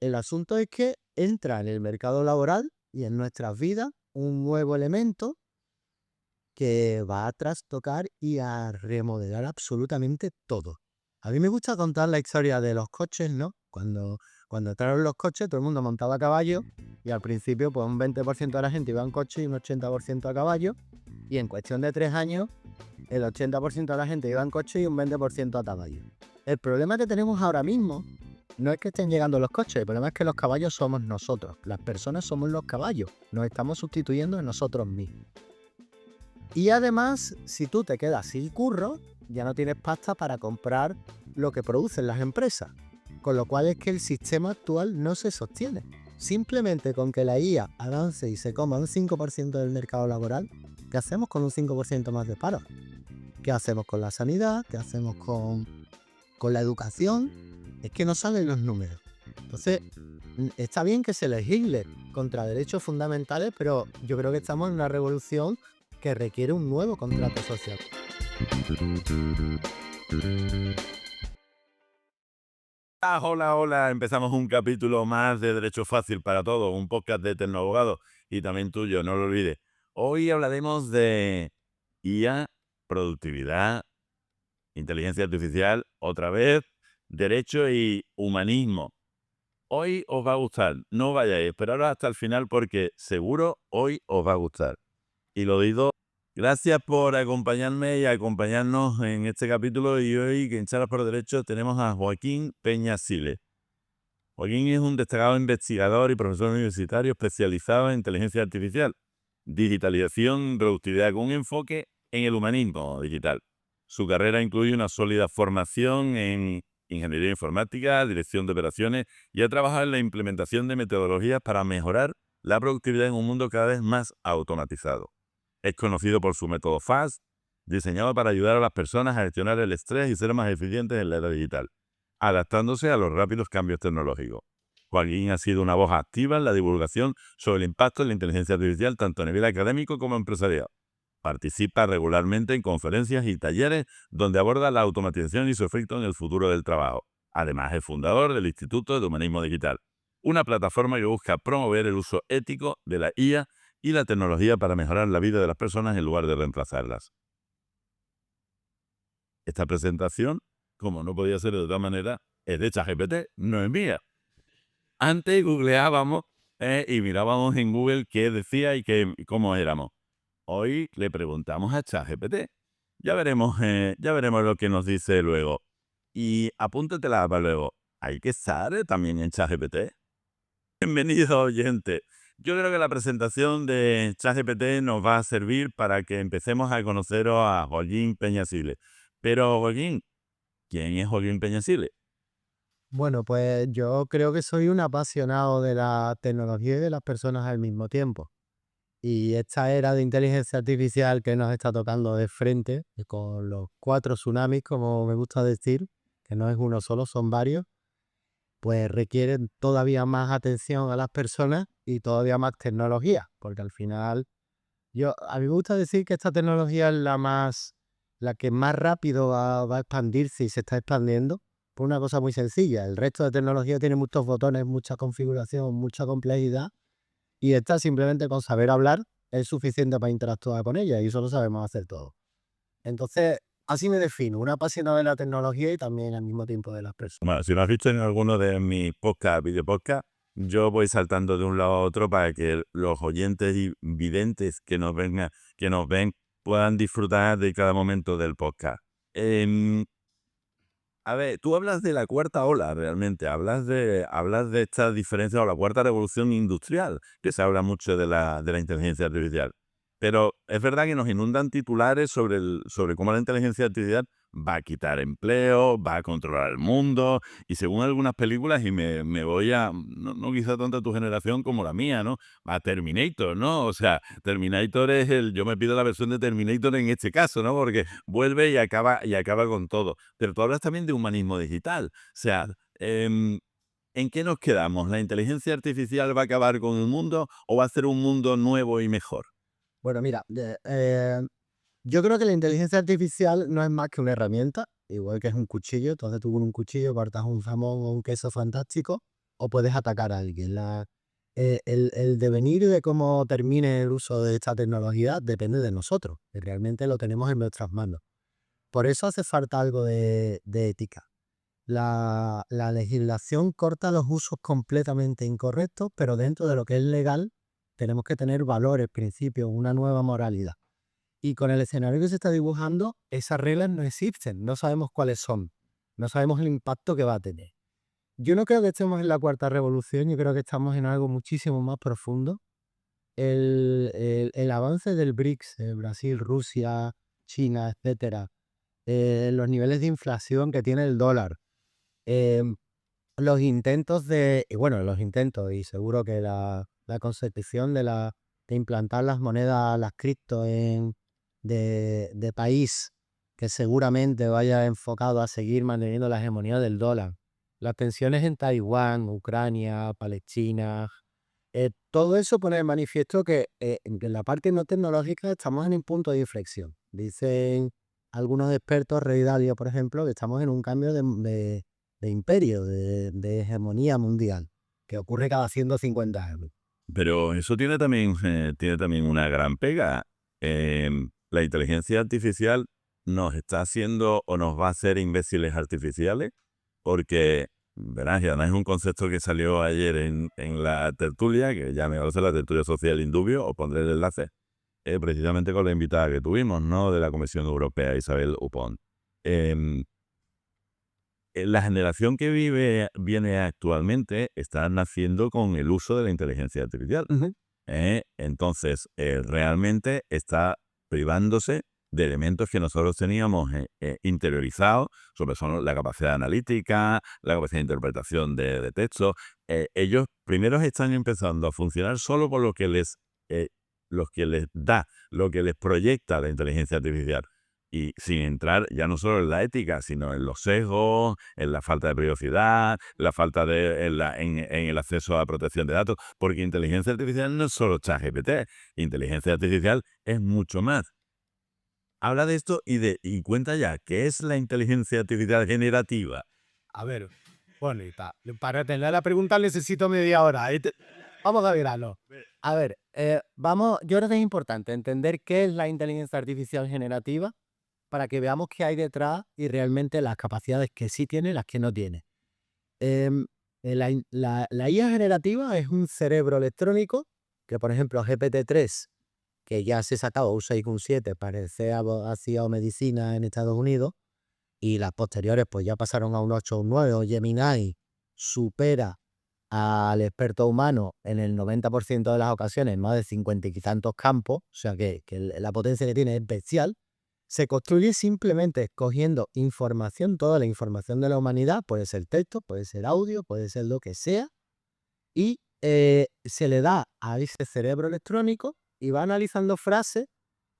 El asunto es que entra en el mercado laboral y en nuestras vidas un nuevo elemento que va a trastocar y a remodelar absolutamente todo. A mí me gusta contar la historia de los coches, ¿no? Cuando entraron los coches, todo el mundo montaba a caballo y al principio, pues un 20% de la gente iba en coche y un 80% a caballo. Y en cuestión de 3 años, el 80% de la gente iba en coche y un 20% a caballo. El problema que tenemos ahora mismo no es que estén llegando los coches, el problema es que los caballos somos nosotros. Las personas somos los caballos. Nos estamos sustituyendo en nosotros mismos. Y además, si tú te quedas sin curro, ya no tienes pasta para comprar lo que producen las empresas. Con lo cual es que el sistema actual no se sostiene. Simplemente con que la IA avance y se coma un 5% del mercado laboral, ¿qué hacemos con un 5% más de paro? ¿Qué hacemos con la sanidad? ¿Qué hacemos con la educación? Es que no salen los números. Entonces, está bien que se legisle contra derechos fundamentales, pero yo creo que estamos en una revolución que requiere un nuevo contrato social. Hola, hola. Empezamos un capítulo más de Derecho Fácil para Todos, un podcast de Tecnoabogado y también tuyo, no lo olvides. Hoy hablaremos de IA, productividad, inteligencia artificial, otra vez, derecho y humanismo. Hoy os va a gustar, no vayáis, esperaros hasta el final porque seguro hoy os va a gustar. Y lo digo, gracias por acompañarme y acompañarnos en este capítulo y hoy, que en Charlas por Derecho, tenemos a Joaquín Peña Siles. Joaquín es un destacado investigador y profesor universitario especializado en inteligencia artificial, digitalización y productividad con un enfoque en el humanismo digital. Su carrera incluye una sólida formación en ingeniería informática, dirección de operaciones y ha trabajado en la implementación de metodologías para mejorar la productividad en un mundo cada vez más automatizado. Es conocido por su método FAST, diseñado para ayudar a las personas a gestionar el estrés y ser más eficientes en la era digital, adaptándose a los rápidos cambios tecnológicos. Joaquín ha sido una voz activa en la divulgación sobre el impacto de la inteligencia artificial tanto a nivel académico como empresarial. Participa regularmente en conferencias y talleres donde aborda la automatización y su efecto en el futuro del trabajo. Además, es fundador del Instituto de Humanismo Digital, una plataforma que busca promover el uso ético de la IA y la tecnología para mejorar la vida de las personas en lugar de reemplazarlas. Esta presentación, como no podía ser de otra manera, es de ChatGPT, no es mía. Antes googleábamos y mirábamos en Google qué decía y cómo éramos. Hoy le preguntamos a ChatGPT. Ya veremos lo que nos dice luego. Y apúntatela para luego. Hay que estar también en ChatGPT. Bienvenido, oyente. Yo creo que la presentación de ChatGPT nos va a servir para que empecemos a conocer a Joaquín Peñasile. Pero, Joaquín, ¿quién es Joaquín Peñasile? Bueno, pues yo creo que soy un apasionado de la tecnología y de las personas al mismo tiempo. Y esta era de inteligencia artificial que nos está tocando de frente, y con los 4 tsunamis, como me gusta decir, que no es uno solo, son varios, pues requieren todavía más atención a las personas y todavía más tecnología, porque al final a mí me gusta decir que esta tecnología es la que más rápido va a expandirse y se está expandiendo por una cosa muy sencilla. El resto de tecnología tiene muchos botones, mucha configuración, mucha complejidad, y esta simplemente con saber hablar es suficiente para interactuar con ella y eso lo sabemos hacer todos. Entonces, así me defino, un apasionado de la tecnología y también al mismo tiempo de las personas. Bueno, si lo has visto en alguno de mis podcasts, videopodcasts, yo voy saltando de un lado a otro para que los oyentes y videntes que nos ven, puedan disfrutar de cada momento del podcast. Em, a ver, tú hablas de la cuarta ola realmente, hablas de esta diferencia o la cuarta revolución industrial, que se habla mucho de la inteligencia artificial. Pero es verdad que nos inundan titulares sobre cómo la inteligencia artificial va a quitar empleo, va a controlar el mundo, y según algunas películas, y me voy a, no quizá tanto tu generación como la mía, ¿no? A Terminator, ¿no? O sea, Terminator es yo me pido la versión de Terminator en este caso, ¿no? Porque vuelve y acaba con todo. Pero tú hablas también de humanismo digital. O sea, em, ¿en qué nos quedamos? ¿La inteligencia artificial va a acabar con el mundo o va a ser un mundo nuevo y mejor? Bueno, mira, yo creo que la inteligencia artificial no es más que una herramienta, igual que es un cuchillo. Entonces tú con un cuchillo cortas un jamón o un queso fantástico, o puedes atacar a alguien. El devenir de cómo termine el uso de esta tecnología depende de nosotros, que realmente lo tenemos en nuestras manos. Por eso hace falta algo de ética. La legislación corta los usos completamente incorrectos, pero dentro de lo que es legal tenemos que tener valores, principios, una nueva moralidad. Y con el escenario que se está dibujando, esas reglas no existen, no sabemos cuáles son, no sabemos el impacto que va a tener. Yo no creo que estemos en la cuarta revolución, yo creo que estamos en algo muchísimo más profundo. El avance del BRICS, Brasil, Rusia, China, etcétera, los niveles de inflación que tiene el dólar, em, los intentos y seguro que la consecución de implantar las monedas, las cripto de país, que seguramente vaya enfocado a seguir manteniendo la hegemonía del dólar. Las tensiones en Taiwán, Ucrania, Palestina, todo eso pone de manifiesto que en la parte no tecnológica estamos en un punto de inflexión. Dicen algunos expertos, Rey Dalio, por ejemplo, que estamos en un cambio de imperio, de hegemonía mundial, que ocurre cada 150 años. Pero eso tiene también una gran pega. La inteligencia artificial nos está haciendo o nos va a hacer imbéciles artificiales, porque, verás, y además es un concepto que salió ayer en la tertulia, que ya me conoce, la tertulia social Indubio, os pondré el enlace, precisamente con la invitada que tuvimos, ¿no?, de la Comisión Europea, Isabel Upont. La generación que viene actualmente está naciendo con el uso de la inteligencia artificial. Entonces, realmente está privándose de elementos que nosotros teníamos interiorizados, sobre todo la capacidad analítica, la capacidad de interpretación de texto. Ellos primero están empezando a funcionar solo por lo que les da, lo que les proyecta la inteligencia artificial. Y sin entrar ya no solo en la ética, sino en los sesgos, en la falta de privacidad, la falta en el acceso a la protección de datos, porque inteligencia artificial no es solo ChatGPT, inteligencia artificial es mucho más. Habla de esto y cuenta ya, ¿qué es la inteligencia artificial generativa? A ver, bueno, para atender la pregunta necesito media hora. Vamos a verlo. A ver, yo creo que es importante entender qué es la inteligencia artificial generativa para que veamos qué hay detrás y realmente las capacidades que sí tiene y las que no tiene. Em, la IA generativa es un cerebro electrónico que, por ejemplo, GPT-3, que ya se ha sacado un 6 un 7, parece hacia medicina en Estados Unidos, y las posteriores pues ya pasaron a un 8 o un 9, o Gemini supera al experto humano en el 90% de las ocasiones, en más de 50 y tantos campos, o sea que la potencia que tiene es bestial. Se construye simplemente escogiendo información, toda la información de la humanidad, puede ser texto, puede ser audio, puede ser lo que sea, y se le da a ese cerebro electrónico y va analizando frases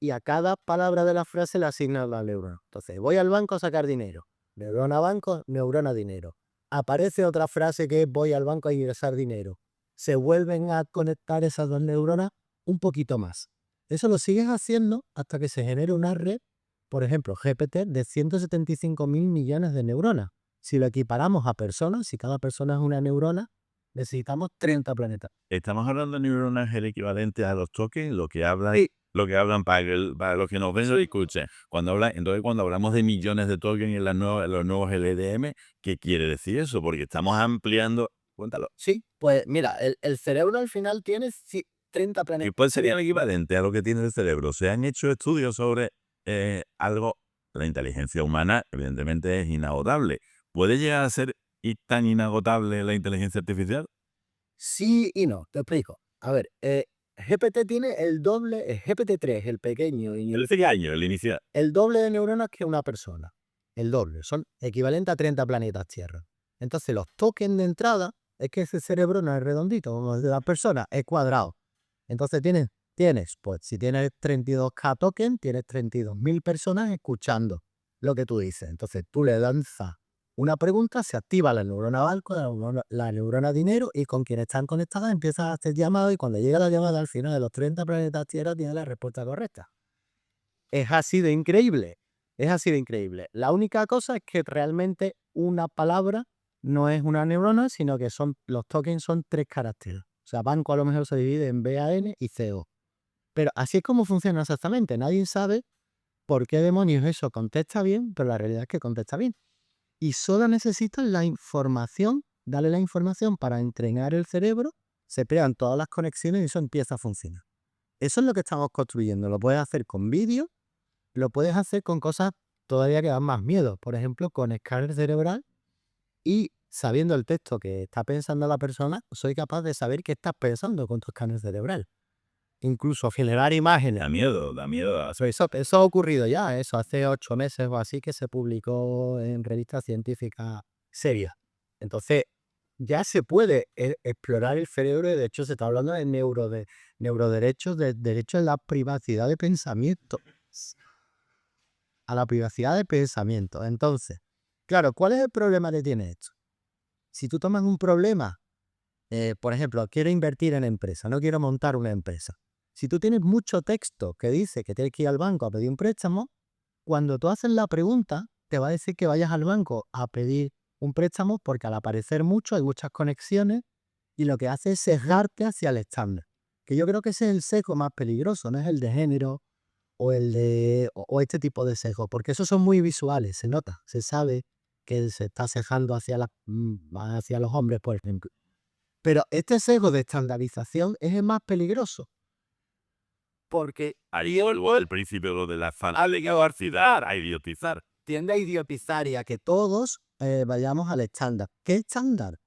y a cada palabra de la frase le asigna la neurona. Entonces, voy al banco a sacar dinero. Neurona banco, neurona dinero. Aparece otra frase que es voy al banco a ingresar dinero. Se vuelven a conectar esas dos neuronas un poquito más. Eso lo sigues haciendo hasta que se genere una red, por ejemplo, GPT, de 175.000 millones de neuronas. Si lo equiparamos a personas, si cada persona es una neurona, necesitamos 30 planetas. Estamos hablando de neuronas el equivalente a los tokens, Sí. lo que hablan para los que nos ven y escuchen. Entonces, cuando hablamos de millones de tokens en los nuevos LDM, ¿qué quiere decir eso? Porque estamos ampliando. Cuéntalo. Sí, pues mira, el cerebro al final tiene 30 ¿Y planetas. cuál sería el equivalente a lo que tiene el cerebro? Se han hecho estudios sobre algo. La inteligencia humana, evidentemente, es inagotable. ¿Puede llegar a ser tan inagotable la inteligencia artificial? Sí y no, te explico. A ver, GPT tiene el doble, el GPT-3, el pequeño, y El pequeño, el inicial. el doble de neuronas que una persona. El doble, son equivalentes a 30 planetas Tierra. Entonces, los tokens de entrada es que ese cerebro no es redondito como el de la persona, es cuadrado. Entonces, pues si tienes 32K tokens, tienes 32.000 personas escuchando lo que tú dices. Entonces, tú le lanzas una pregunta, se activa la neurona banco, la neurona dinero, y con quienes están conectadas empiezas a hacer llamados, y cuando llega la llamada al final de los 30 planetas Tierra, tiene la respuesta correcta. Es así de increíble. Es así de increíble. La única cosa es que realmente una palabra no es una neurona, sino que los tokens son 3 caracteres. O sea, banco a lo mejor se divide en BAN y CO. Pero así es como funciona exactamente. Nadie sabe por qué demonios eso contesta bien, pero la realidad es que contesta bien. Y solo necesitan la información, darle la información para entrenar el cerebro, se crean todas las conexiones y eso empieza a funcionar. Eso es lo que estamos construyendo. Lo puedes hacer con vídeo, lo puedes hacer con cosas todavía que dan más miedo. Por ejemplo, con escáner cerebral y sabiendo el texto que está pensando la persona, soy capaz de saber qué estás pensando con tu escáner cerebral. Incluso generar imágenes. Da miedo, da miedo. Eso ha ocurrido ya, eso hace 8 meses o así que se publicó en revistas científicas serias. Entonces, ya se puede explorar el cerebro y de hecho se está hablando de neuroderechos, de derecho a la privacidad de pensamiento. A la privacidad de pensamiento. Entonces, claro, ¿cuál es el problema que tiene esto? Si tú tomas un problema, por ejemplo, quiero invertir en empresa, no quiero montar una empresa. Si tú tienes mucho texto que dice que tienes que ir al banco a pedir un préstamo, cuando tú haces la pregunta, te va a decir que vayas al banco a pedir un préstamo porque al aparecer mucho hay muchas conexiones y lo que hace es sesgarte hacia el estándar. Que yo creo que ese es el sesgo más peligroso, no es el de género o este tipo de sesgo, porque esos son muy visuales, se nota, se sabe que se está sesgando hacia los hombres, por ejemplo. Pero este sesgo de estandarización es el más peligroso, porque Ahí vuelvo al principio de la falacidad, a idiotizar. tiende a idiotizar y a que todos vayamos al estándar. ¿Qué estándar?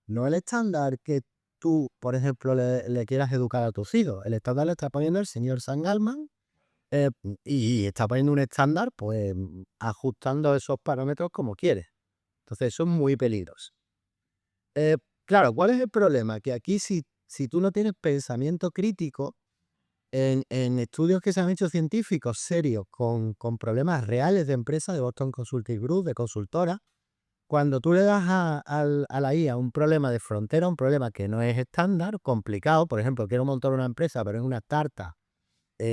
No el estándar que tú, por ejemplo, le quieras educar a tus hijos. El estándar le está poniendo el señor San Galman y está poniendo un estándar, pues ajustando esos parámetros como quiere. Entonces eso es muy peligroso. Claro, ¿cuál es el problema? Que aquí si tú no tienes pensamiento crítico, en estudios que se han hecho científicos serios con problemas reales de empresas, de Boston Consulting Group, de consultoras, cuando tú le das a la IA un problema de frontera, un problema que no es estándar, complicado, por ejemplo, quiero montar una empresa, pero es una startup, no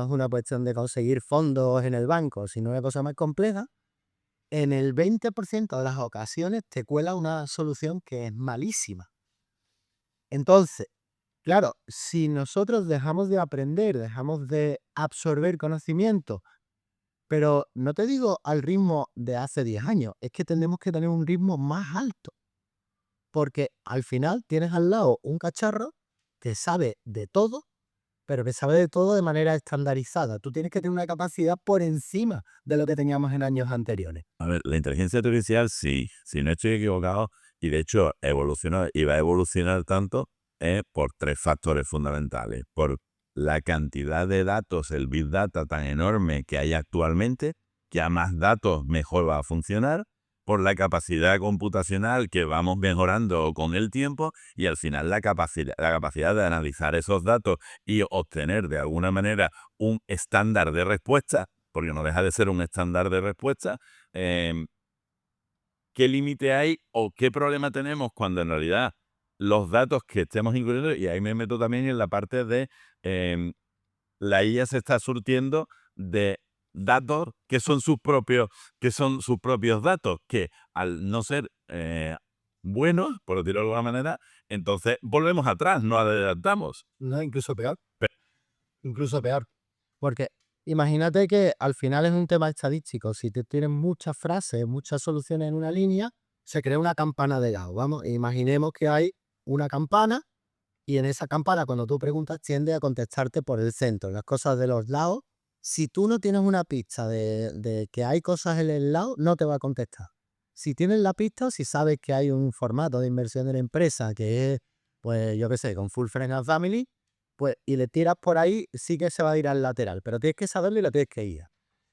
es una cuestión de conseguir fondos en el banco, sino una cosa más compleja, en el 20% de las ocasiones te cuela una solución que es malísima. Entonces, claro, si nosotros dejamos de aprender, dejamos de absorber conocimiento, pero no te digo al ritmo de hace 10 años, es que tenemos que tener un ritmo más alto, porque al final tienes al lado un cacharro que sabe de todo, pero que sabe de todo de manera estandarizada. Tú tienes que tener una capacidad por encima de lo que teníamos en años anteriores. A ver, la inteligencia artificial sí, si no estoy equivocado, y de hecho evolucionó y va a evolucionar tanto por 3 factores fundamentales. Por la cantidad de datos, el Big Data tan enorme que hay actualmente, que a más datos mejor va a funcionar, por la capacidad computacional que vamos mejorando con el tiempo y al final la capacidad de analizar esos datos y obtener de alguna manera un estándar de respuesta, porque no deja de ser un estándar de respuesta. ¿Qué límite hay o qué problema tenemos cuando en realidad los datos que estemos incluyendo, y ahí me meto también en la parte de la IA se está surtiendo de datos que son sus propios datos, que al no ser buenos, por decirlo de alguna manera, entonces volvemos atrás, no adelantamos. No, incluso peor. Incluso peor. Porque imagínate que al final es un tema estadístico. Si tú tienes muchas frases, muchas soluciones en una línea, se crea una campana de Gauss. Vamos, imaginemos que hay una campana y en esa campana cuando tú preguntas tiende a contestarte por el centro. Las cosas de los lados, si tú no tienes una pista de que hay cosas en el lado, no te va a contestar. Si tienes la pista, si sabes que hay un formato de inversión de la empresa que es, pues yo qué sé, con Full Friends and Family, pues y le tiras por ahí, sí que se va a ir al lateral, pero tienes que saberlo y lo tienes que ir.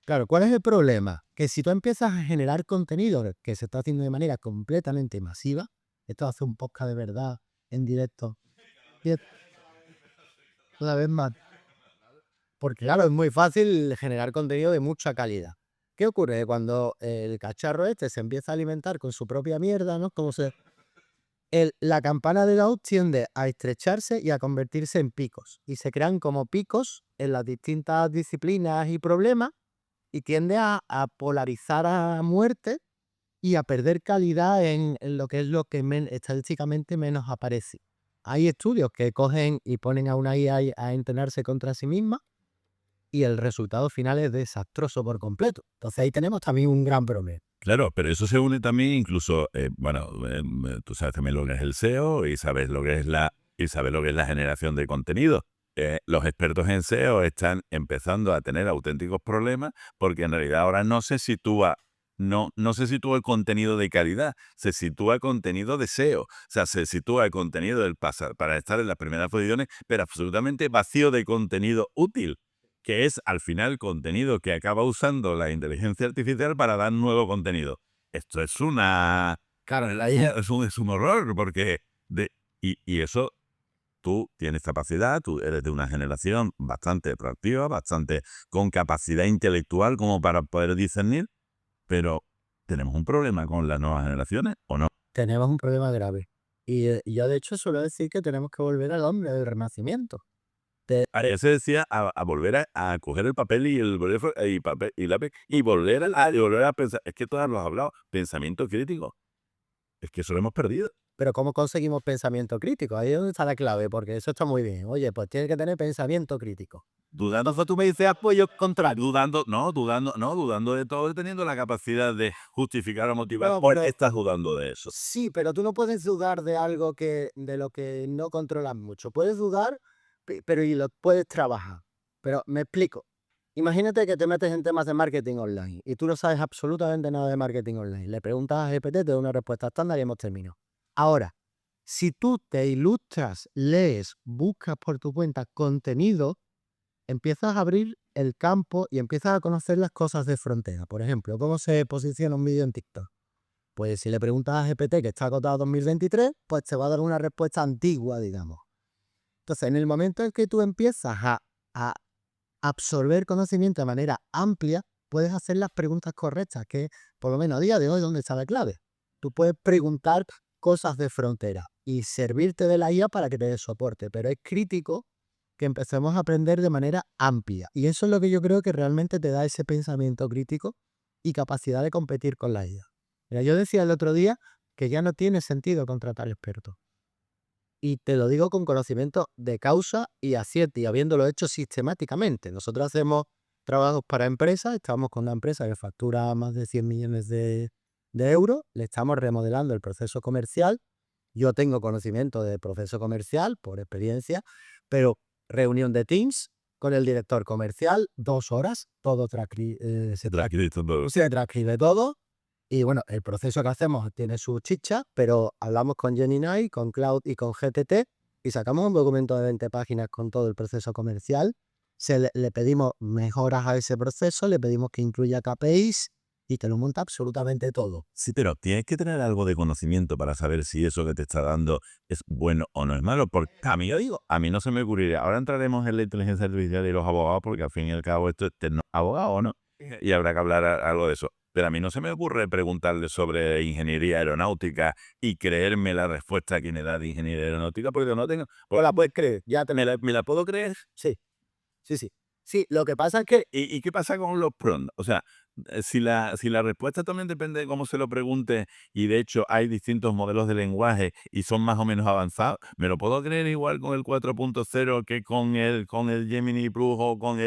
Claro, ¿cuál es el problema? Que si tú empiezas a generar contenido que se está haciendo de manera completamente masiva, esto hace un podcast de verdad en directo, y es una vez más, porque claro, es muy fácil generar contenido de mucha calidad. ¿Qué ocurre? Cuando el cacharro este se empieza a alimentar con su propia mierda, ¿no? La campana de Gauss tiende a estrecharse y a convertirse en picos. Y se crean como picos en las distintas disciplinas y problemas y tiende a polarizar a muerte y a perder calidad en lo que es estadísticamente menos aparece. Hay estudios que cogen y ponen a una IA a entrenarse contra sí misma y el resultado final es desastroso por completo. Entonces ahí tenemos también un gran problema. Claro, pero eso se une también incluso, tú sabes también lo que es el SEO y sabes lo que es la generación de contenido. Los expertos en SEO están empezando a tener auténticos problemas porque en realidad ahora no se sitúa el contenido de calidad, se sitúa el contenido de SEO. O sea, se sitúa el contenido del pasar para estar en las primeras posiciones, pero absolutamente vacío de contenido útil, que es al final contenido que acaba usando la inteligencia artificial para dar nuevo contenido. Esto es una... Claro, es un horror, porque... y eso, tú tienes capacidad, tú eres de una generación bastante proactiva, bastante con capacidad intelectual como para poder discernir, pero ¿tenemos un problema con las nuevas generaciones o no? Tenemos un problema grave. Y yo de hecho suelo decir que tenemos que volver al hombre del Renacimiento. Ayer se decía a volver a coger el papel y el bolígrafo y papel y lápiz y volver a pensar. Es que todos lo has hablado, pensamiento crítico. Es que eso lo hemos perdido. Pero ¿cómo conseguimos pensamiento crítico? Ahí es donde está la clave, porque eso está muy bien. Oye, pues tienes que tener pensamiento crítico. Dudando, tú me dices apoyo contrario. Dudando de todo, teniendo la capacidad de justificar o motivar. No, ¿Por pero qué estás dudando de eso? sí, pero tú no puedes dudar de algo de lo que no controlas mucho. Puedes dudar, pero y lo puedes trabajar. Pero me explico. Imagínate que te metes en temas de marketing online y tú no sabes absolutamente nada de marketing online. Le preguntas a GPT, te da una respuesta estándar y hemos terminado. Ahora, si tú te ilustras, lees, buscas por tu cuenta contenido, empiezas a abrir el campo y empiezas a conocer las cosas de frontera. Por ejemplo, cómo se posiciona un vídeo en TikTok. Pues si le preguntas a GPT que está acotado a 2023, pues te va a dar una respuesta antigua, digamos. Entonces, en el momento en que tú empiezas a absorber conocimiento de manera amplia, puedes hacer las preguntas correctas, que por lo menos a día de hoy, ¿dónde está la clave? Tú puedes preguntar cosas de frontera y servirte de la IA para que te dé soporte, pero es crítico que empecemos a aprender de manera amplia. Y eso es lo que yo creo que realmente te da ese pensamiento crítico y capacidad de competir con la IA. Mira, yo decía el otro día que ya no tiene sentido contratar expertos. Y te lo digo con conocimiento de causa y acierto, y habiéndolo hecho sistemáticamente. Nosotros hacemos trabajos para empresas, estamos con una empresa que factura más de 100 millones de euros, le estamos remodelando el proceso comercial. Yo tengo conocimiento del proceso comercial por experiencia, pero reunión de Teams con el director comercial, 2 horas, todo se transcribe todo. Y bueno, el proceso que hacemos tiene su chicha, pero hablamos con Gemini, con Cloud y con GTT y sacamos un documento de 20 páginas con todo el proceso comercial. Le pedimos mejoras a ese proceso, le pedimos que incluya KPIs y te lo monta absolutamente todo. Sí, pero tienes que tener algo de conocimiento para saber si eso que te está dando es bueno o no es malo. Porque a mí no se me ocurriría. Ahora entraremos en la inteligencia artificial y los abogados, porque al fin y al cabo esto es abogado o no. Y habrá que hablar algo de eso. Pero a mí no se me ocurre preguntarle sobre ingeniería aeronáutica y creerme la respuesta que me da de ingeniería aeronáutica porque yo no tengo. ¿O la puedes creer? Ya te... ¿Me la puedo creer? Sí, sí, sí. Sí, lo que pasa es que ¿Y qué pasa con los prompts? O sea, si la respuesta también depende de cómo se lo pregunte, y de hecho hay distintos modelos de lenguaje y son más o menos avanzados, ¿me lo puedo creer igual con el 4.0 que con el Gemini Plus o con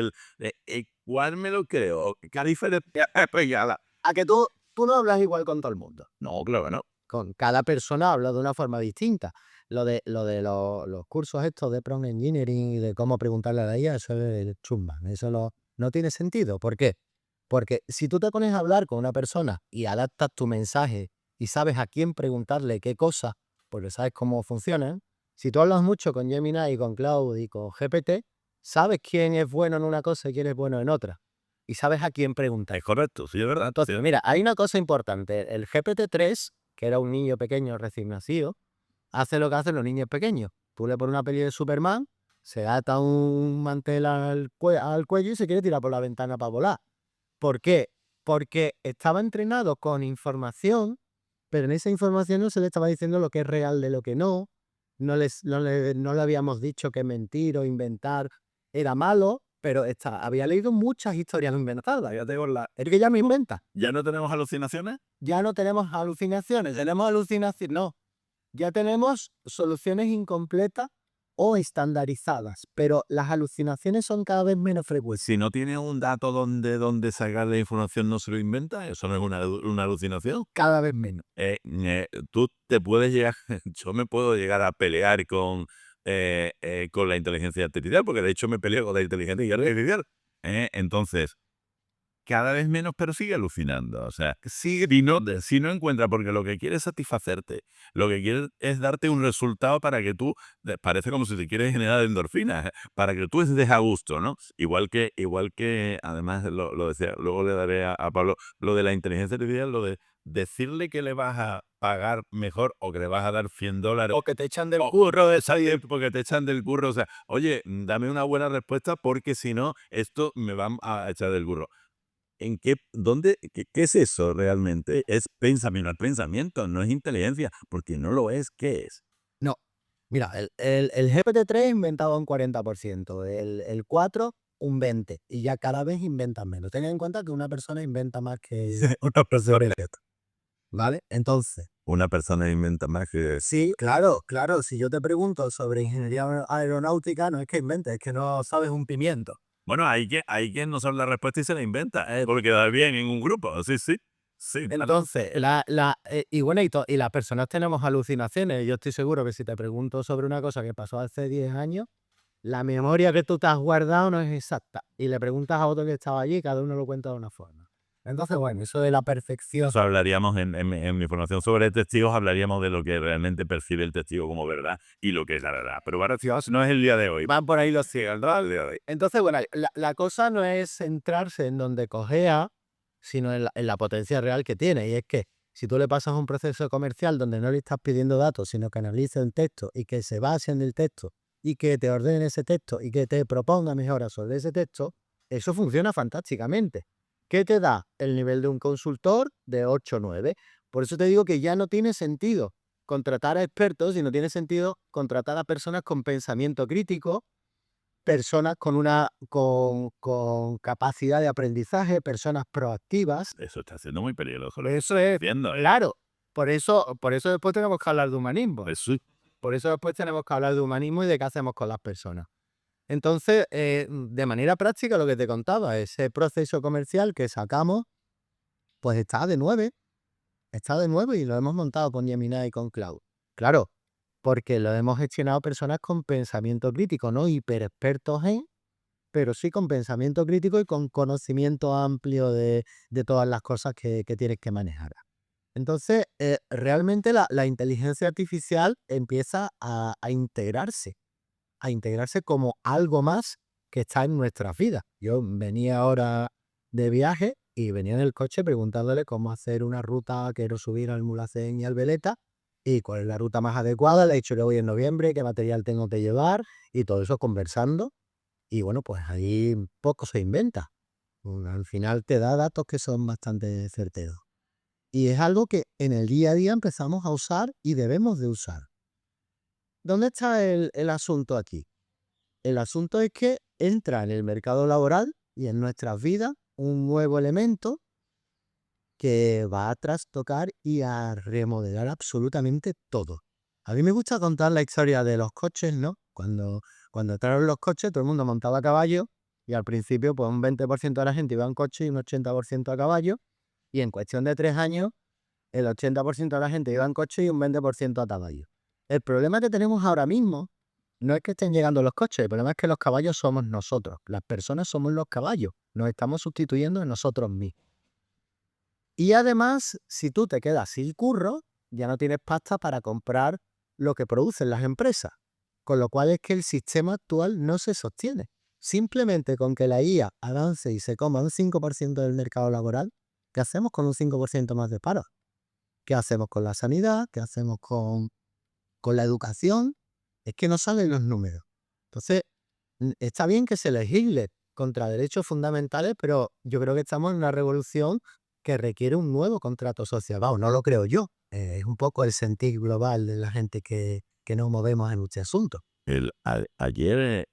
¿cuál me lo creo? ¿Qué diferencia hay? Pues ya a que tú no hablas igual con todo el mundo. No, claro que no. Con cada persona habla de una forma distinta. Los cursos estos de prompt engineering y de cómo preguntarle a la IA, eso es chumba. Eso no tiene sentido. ¿Por qué? Porque si tú te pones a hablar con una persona y adaptas tu mensaje y sabes a quién preguntarle qué cosa, porque sabes cómo funcionan, si tú hablas mucho con Gemini y con Cloud y con GPT, sabes quién es bueno en una cosa y quién es bueno en otra. Y sabes a quién preguntar. Es correcto, sí, es verdad. Entonces, mira, hay una cosa importante. El GPT-3, que era un niño pequeño recién nacido, hace lo que hacen los niños pequeños. Tú le pones una peli de Superman, se ata un mantel al cuello y se quiere tirar por la ventana para volar. ¿Por qué? Porque estaba entrenado con información, pero en esa información no se le estaba diciendo lo que es real de lo que no. No le habíamos dicho que mentir o inventar era malo. pero había leído muchas historias inventadas. Ya tengo el que ya me inventa. ¿Ya no tenemos alucinaciones? Ya no tenemos alucinaciones, no, ya tenemos soluciones incompletas o estandarizadas, pero las alucinaciones son cada vez menos frecuentes. Si no tiene un dato donde sacar la información, ¿no se lo inventa? ¿Eso no es una alucinación? Cada vez menos. Tú te puedes llegar yo me puedo llegar a pelear con la inteligencia artificial, porque de hecho me peleo con la inteligencia artificial, entonces, cada vez menos, pero sigue alucinando. O sea, si no encuentra, porque lo que quiere es satisfacerte, lo que quiere es darte un resultado para que tú, parece como si te quieres generar endorfinas, para que tú estés a gusto, ¿no? Igual que además lo decía, luego le daré a Pablo, lo de la inteligencia artificial, lo de decirle que le vas a pagar mejor o que le vas a dar $100 O que te echan del o curro, porque te echan del curro. O sea, oye, dame una buena respuesta porque si no, esto me van a echar del curro. ¿En qué es eso realmente? Es pensamiento al pensamiento, no es inteligencia, porque no lo es, ¿qué es? no. Mira, el GPT-3 inventaba un 40%, el 4 un 20%, y ya cada vez inventan menos. Ten en cuenta que una persona inventa más que una persona eléctrica, ¿vale? Entonces, Una persona inventa más que... sí, claro, claro. Si yo te pregunto sobre ingeniería aeronáutica, no es que inventes, es que no sabes un pimiento. Bueno, hay quien no sabe la respuesta y se la inventa, porque queda bien en un grupo, sí, sí. Sí, claro. Entonces, y bueno, y las personas tenemos alucinaciones. Yo estoy seguro que si te pregunto sobre una cosa que pasó hace 10 años, la memoria que tú te has guardado no es exacta. Y le preguntas a otro que estaba allí, cada uno lo cuenta de una forma. Entonces, bueno, eso de la perfección. Eso hablaríamos en mi formación sobre testigos, hablaríamos de lo que realmente percibe el testigo como verdad y lo que es la verdad. Pero ahora no es el día de hoy. Van por ahí los ciegos, ¿no? El día de hoy. Entonces, bueno, la cosa no es centrarse en donde cojea, sino en la potencia real que tiene. Y es que si tú le pasas un proceso comercial donde no le estás pidiendo datos, sino que analice el texto y que se base en el texto y que te ordene ese texto y que te proponga mejoras sobre ese texto, eso funciona fantásticamente. ¿Qué te da? El nivel de un consultor de 8 o 9. Por eso te digo que ya no tiene sentido contratar a expertos y no tiene sentido contratar a personas con pensamiento crítico, personas con capacidad de aprendizaje, personas proactivas. Eso está siendo muy peligroso, lo que Eso estás es, diciendo. claro, por eso después tenemos que hablar de humanismo. Pues sí. Por eso después tenemos que hablar de humanismo y de qué hacemos con las personas. Entonces, de manera práctica, lo que te contaba, ese proceso comercial que sacamos, pues está de nueve y lo hemos montado con Gemini y con Cloud. Claro, porque lo hemos gestionado personas con pensamiento crítico, no hiperexpertos pero sí con pensamiento crítico y con conocimiento amplio de todas las cosas que tienes que manejar. Entonces, realmente la inteligencia artificial empieza a integrarse como algo más que está en nuestras vidas. Yo venía ahora de viaje y venía en el coche preguntándole cómo hacer una ruta, quiero subir al Mulhacén y al Veleta, y cuál es la ruta más adecuada. Le he dicho que voy en noviembre, qué material tengo que llevar, y todo eso conversando. Y bueno, pues ahí poco se inventa. Al final te da datos que son bastante certeros. Y es algo que en el día a día empezamos a usar y debemos de usar. ¿Dónde está el asunto aquí? El asunto es que entra en el mercado laboral y en nuestras vidas un nuevo elemento que va a trastocar y a remodelar absolutamente todo. A mí me gusta contar la historia de los coches, ¿no? Cuando entraron los coches, todo el mundo montaba a caballo y al principio pues un 20% de la gente iba en coche y un 80% a caballo, y en cuestión de 3 años el 80% de la gente iba en coche y un 20% a caballo. El problema que tenemos ahora mismo no es que estén llegando los coches, el problema es que los caballos somos nosotros, las personas somos los caballos, nos estamos sustituyendo en nosotros mismos. Y además, si tú te quedas sin curro, ya no tienes pasta para comprar lo que producen las empresas. Con lo cual es que el sistema actual no se sostiene. Simplemente con que la IA avance y se coma un 5% del mercado laboral, ¿qué hacemos con un 5% más de paro? ¿Qué hacemos con la sanidad? ¿Qué hacemos con la educación? Es que no salen los números. Entonces, está bien que se legisle contra derechos fundamentales, pero yo creo que estamos en una revolución que requiere un nuevo contrato social. Vamos, no lo creo yo. Es un poco el sentir global de la gente que nos movemos en este asunto. Ayer,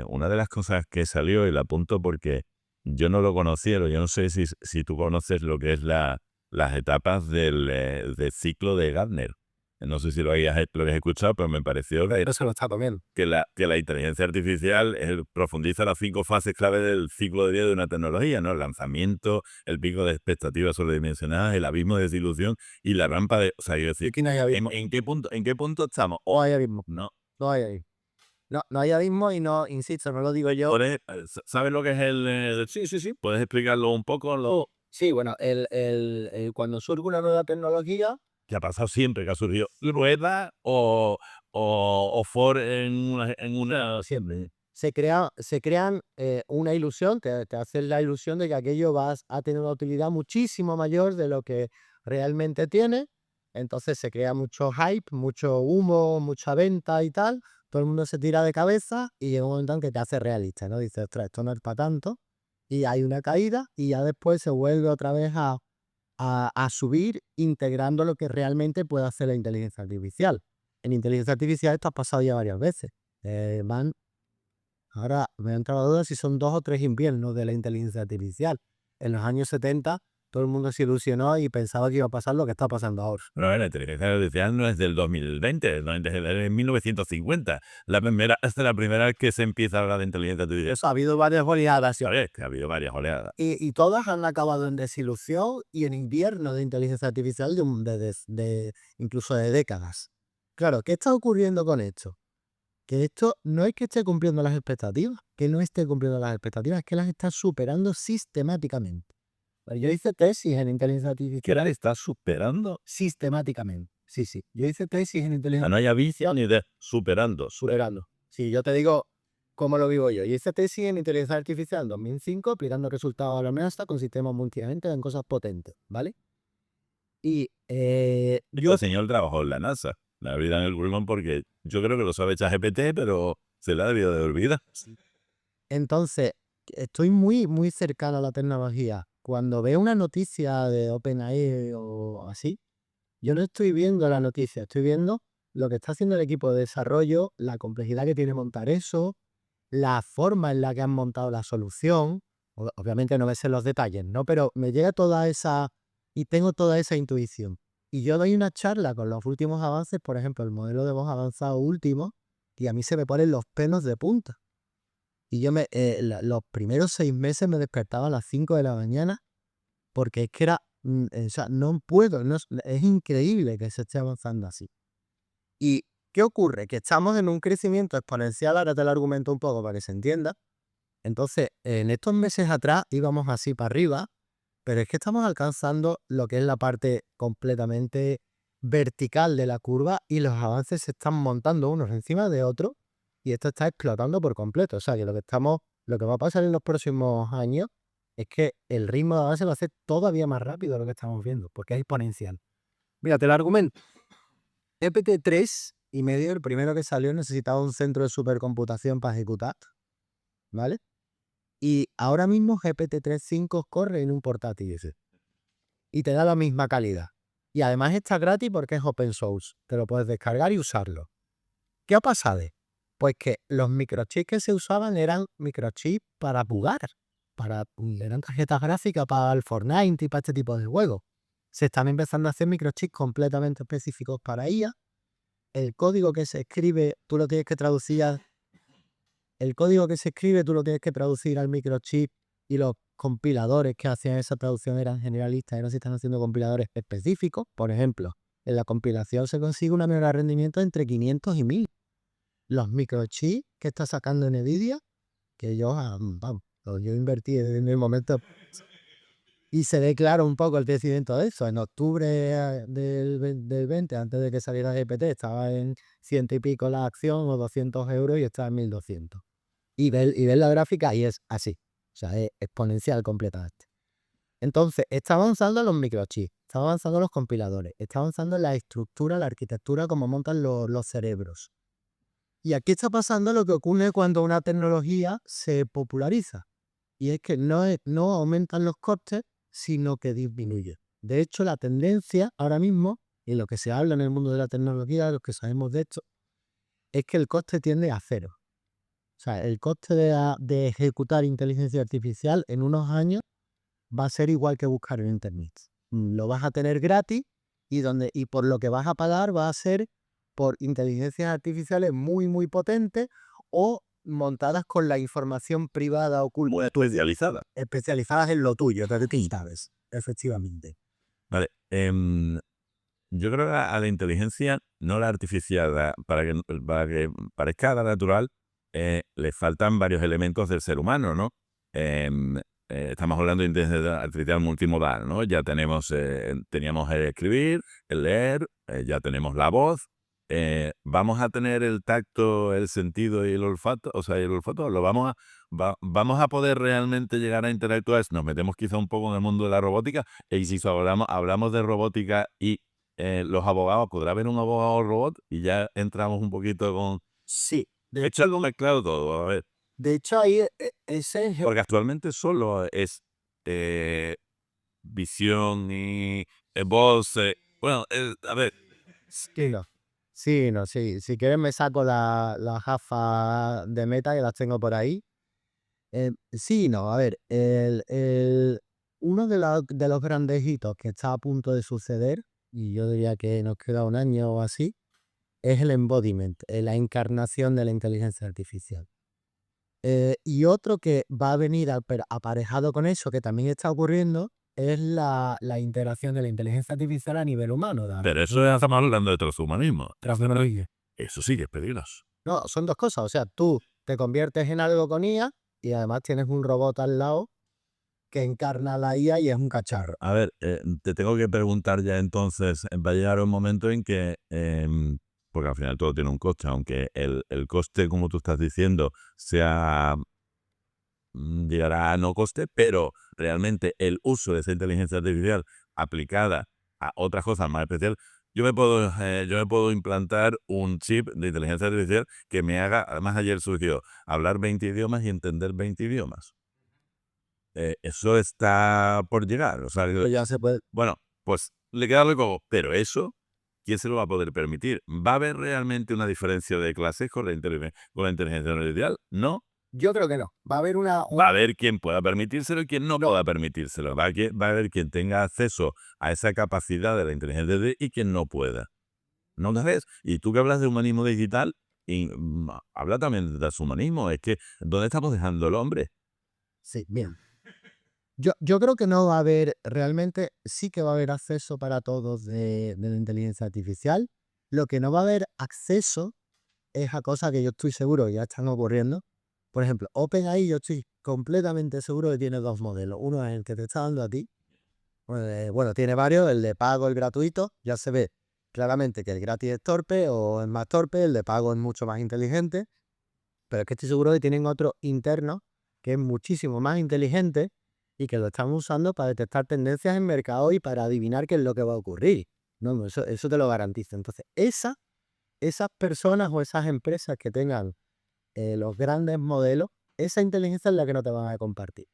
una de las cosas que salió, y la apunto porque yo no lo conocía, yo no sé si tú conoces lo que es las etapas del ciclo de Gartner. No sé si lo habías escuchado, pero me pareció Eso lo está comiendo. que la inteligencia artificial profundiza las 5 fases clave del ciclo de vida de una tecnología, ¿no? El lanzamiento, el pico de expectativas sobredimensionadas, el abismo de desilusión y la rampa de... O sea, yo Y decir, aquí no hay abismo. ¿en qué punto estamos? No hay abismo. No. No hay abismo. No hay abismo y no, insisto, no lo digo yo. ¿Sabes lo que es sí? ¿Puedes explicarlo un poco? Sí, bueno, cuando surge una nueva tecnología, Que ha pasado siempre, que ha surgido rueda o Ford en una... siempre se crean una ilusión, te hacen la ilusión de que aquello vas a tener una utilidad muchísimo mayor de lo que realmente tiene. Entonces se crea mucho hype, mucho humo, mucha venta y tal. Todo el mundo se tira de cabeza y llega un momento en que te hace realista, ¿no? Dices, ostras, esto no es para tanto. Y hay una caída y ya después se vuelve otra vez a subir, integrando lo que realmente puede hacer la inteligencia artificial. En inteligencia artificial esto ha pasado ya varias veces. Ahora me ha entrado la duda si son 2 o 3 inviernos de la inteligencia artificial. En los años 70 todo el mundo se ilusionó y pensaba que iba a pasar lo que está pasando ahora. No, la inteligencia artificial no es del 2020, no, es de 1950. Es la primera vez que se empieza a hablar de inteligencia artificial. Eso ha habido varias oleadas ¿Sabes? Que ha habido varias oleadas. y todas han acabado en desilusión y en invierno de inteligencia artificial incluso de décadas. Claro, ¿qué está ocurriendo con esto? Que esto no es que esté cumpliendo las expectativas, que no esté cumpliendo las expectativas, es que las está superando sistemáticamente. Yo hice tesis en inteligencia artificial. ¿Que la está superando? Sistemáticamente. Sí. Yo hice tesis en inteligencia No hay aviso ni de superando. superando. Sí, yo te digo cómo lo vivo yo. Yo hice tesis en inteligencia artificial en 2005, aplicando resultados a la amenaza con sistemas multiagentes en cosas potentes, ¿vale? Y Yo, el señor trabajó en la NASA, la vida en el Grumman, porque yo creo que lo sabe ChatGPT, pero se la ha debido de olvidar. entonces estoy muy cercano a la tecnología. Cuando veo una noticia de OpenAI o así, yo no estoy viendo la noticia, estoy viendo lo que está haciendo el equipo de desarrollo, la complejidad que tiene montar eso, la forma en la que han montado la solución. Obviamente no me sé los detalles, ¿no? Pero me llega toda esa y tengo toda esa intuición. Y yo doy una charla con los últimos avances, por ejemplo, el modelo de voz avanzado último, y a mí se me ponen los pelos de punta. Y yo los primeros 6 meses me despertaba a las 5 de la mañana porque es que era, o sea, no puedo, es increíble que se esté avanzando así. ¿Y qué ocurre? Que estamos en un crecimiento exponencial, ahora te lo argumento un poco para que se entienda. Entonces, en estos meses atrás íbamos así para arriba, pero es que estamos alcanzando lo que es la parte completamente vertical de la curva y los avances se están montando unos encima de otros y esto está explotando por completo. O sea, que lo que va a pasar en los próximos años es que el ritmo de avance va a ser todavía más rápido de lo que estamos viendo, porque es exponencial. Mira, te lo argumento. GPT-3 y medio, el primero que salió, necesitaba un centro de supercomputación para ejecutar, ¿vale? Y ahora mismo GPT-3.5 corre en un portátil ese. Y te da la misma calidad. Y además está gratis porque es open source. Te lo puedes descargar y usarlo. ¿Qué ha pasado? Pues que los microchips que se usaban eran microchips para jugar. Eran tarjetas gráficas para el Fortnite y para este tipo de juegos. Se están empezando a hacer microchips completamente específicos para IA. El código que se escribe, tú lo tienes que traducir al microchip y los compiladores que hacían esa traducción eran generalistas y no se están haciendo compiladores específicos. Por ejemplo, en la compilación se consigue una mejora de rendimiento entre 500 y 1000. Los microchips que está sacando NVIDIA, que yo invertí en el momento y se ve claro un poco el crecimiento de eso. En octubre del 20, antes de que saliera GPT, estaba en 100 y pico la acción o 200 euros y está en 1200. Y ver la gráfica y es así. O sea, es exponencial completamente. Entonces, está avanzando los microchips, está avanzando los compiladores, está avanzando la estructura, la arquitectura, como montan los cerebros. Y aquí está pasando lo que ocurre cuando una tecnología se populariza. Y es que no aumentan los costes, sino que disminuyen. De hecho, la tendencia ahora mismo, y lo que se habla en el mundo de la tecnología, los que sabemos de esto, es que el coste tiende a cero. O sea, el coste de ejecutar inteligencia artificial en unos años va a ser igual que buscar en internet. Lo vas a tener gratis y por lo que vas a pagar va a ser por inteligencias artificiales muy, muy potentes o montadas con la información privada oculta. Muy especializada. Especializadas en lo tuyo, ¿sabes? Efectivamente. Vale. Yo creo que a la inteligencia, no la artificial, para que parezca la natural, le faltan varios elementos del ser humano, ¿no? Estamos hablando de inteligencia artificial multimodal, ¿no? Ya teníamos el escribir, el leer, ya tenemos la voz. Vamos a tener el tacto, el sentido y el olfato, o sea, el olfato, vamos a poder realmente llegar a interactuar. Nos metemos quizá un poco en el mundo de la robótica, y si hablamos de robótica y los abogados, ¿podrá haber un abogado robot? Y ya entramos un poquito con... Sí. He hecho algo mezclado todo, a ver. De hecho, ahí ese es Porque actualmente solo es visión y voz. Bueno, a ver, Sí, no, sí. Si quieres me saco las gafas de Meta que las tengo por ahí. Sí, no, a ver, uno de los grandes hitos que está a punto de suceder, y yo diría que nos queda un año o así, es el embodiment, la encarnación de la inteligencia artificial. Y otro que va a venir aparejado con eso, que también está ocurriendo, es la integración de la inteligencia artificial a nivel humano. pero eso ya estamos hablando de transhumanismo. Transhumanismo. Eso sí que es peligroso. No, son dos cosas. O sea, tú te conviertes en algo con IA y además tienes un robot al lado que encarna la IA y es un cacharro. A ver, te tengo que preguntar ya entonces, va a llegar un momento en que, porque al final todo tiene un coste, aunque el coste, como tú estás diciendo, llegará a no coste, pero realmente el uso de esa inteligencia artificial aplicada a otras cosas más especiales, yo me puedo implantar un chip de inteligencia artificial que me haga, además ayer surgió, hablar 20 idiomas y entender 20 idiomas. Eso está por llegar. O sea, Ya se puede. bueno, pues le queda algo, pero eso, ¿quién se lo va a poder permitir? ¿Va a haber realmente una diferencia de clases con la inteligencia artificial? No. Yo creo que no. Va a haber Va a haber quien pueda permitírselo y quien no No. pueda permitírselo. Va a haber quien tenga acceso a esa capacidad de la inteligencia artificial y quien no pueda. ¿No te ves? Y tú que hablas de humanismo digital, habla también de transhumanismo. Es que, ¿dónde estamos dejando el hombre? Sí, bien. Yo creo que no va a haber, realmente sí que va a haber acceso para todos de la inteligencia artificial. Lo que no va a haber acceso es a cosas que yo estoy seguro que ya están ocurriendo. Por ejemplo, OpenAI, yo estoy completamente seguro que tiene dos modelos. Uno es el que te está dando a ti. Bueno, tiene varios, el de pago, el gratuito. Ya se ve claramente que el gratis es torpe o es más torpe, el de pago es mucho más inteligente. Pero es que estoy seguro que tienen otro interno que es muchísimo más inteligente y que lo están usando para detectar tendencias en mercado y para adivinar qué es lo que va a ocurrir. No, eso te lo garantizo. Entonces, esas personas o esas empresas que tengan los grandes modelos, esa inteligencia es la que no te van a compartir.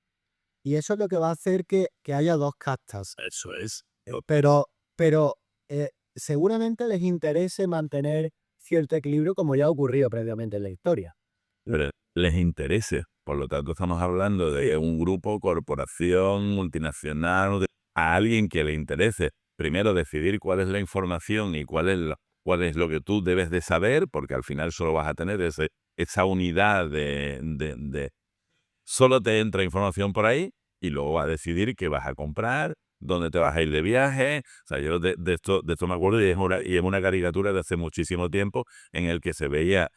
Y eso es lo que va a hacer que haya dos castas. Eso es. Pero seguramente les interese mantener cierto equilibrio como ya ha ocurrido previamente en la historia. Pero les interese. Por lo tanto, estamos hablando de un grupo, corporación, multinacional, a alguien que le interese primero decidir cuál es la información y cuál es lo que tú debes de saber, porque al final solo vas a tener esa unidad solo te entra información por ahí y luego va a decidir qué vas a comprar, dónde te vas a ir de viaje. O sea, yo de esto me acuerdo y es una caricatura de hace muchísimo tiempo en el que se veía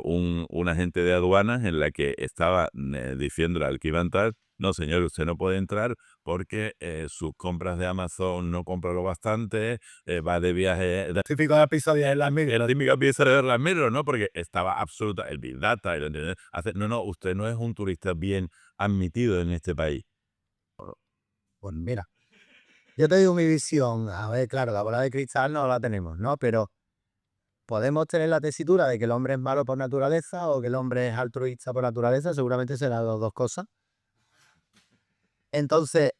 un agente de aduanas en la que estaba diciéndole al que iba a entrar, no señor, usted no puede entrar porque sus compras de Amazon no compra lo bastante, va de viaje. Típico episodio de las La típica pieza de Black Mirror, ¿no? Porque estaba absoluta, el Big Data, no, usted no es un turista bien admitido en este país. Pues mira, yo te digo mi visión. A ver, claro, la bola de cristal no la tenemos, ¿no? Pero podemos tener la tesitura de que el hombre es malo por naturaleza o que el hombre es altruista por naturaleza. Seguramente serán las dos cosas. Entonces,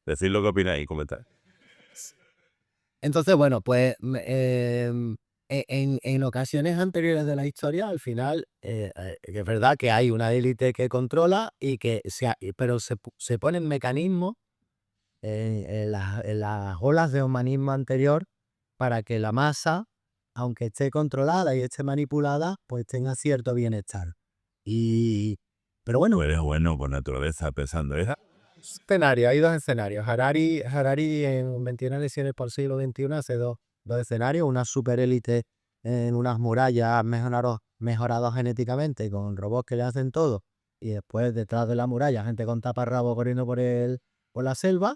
Decid lo que opináis y comentar. bueno, pues En ocasiones anteriores de la historia, al final, que es verdad que hay una élite que controla y que pero se ponen mecanismos en las olas de humanismo anterior para que la masa, aunque esté controlada y esté manipulada, pues tenga cierto bienestar. Pero bueno, Pues bueno, por naturaleza pensando, hay dos escenarios. Harari en 21 lecciones por siglo XXI hace dos escenarios, una superélite en unas murallas mejorados genéticamente con robots que le hacen todo, y después detrás de la muralla gente con taparrabos corriendo por la selva,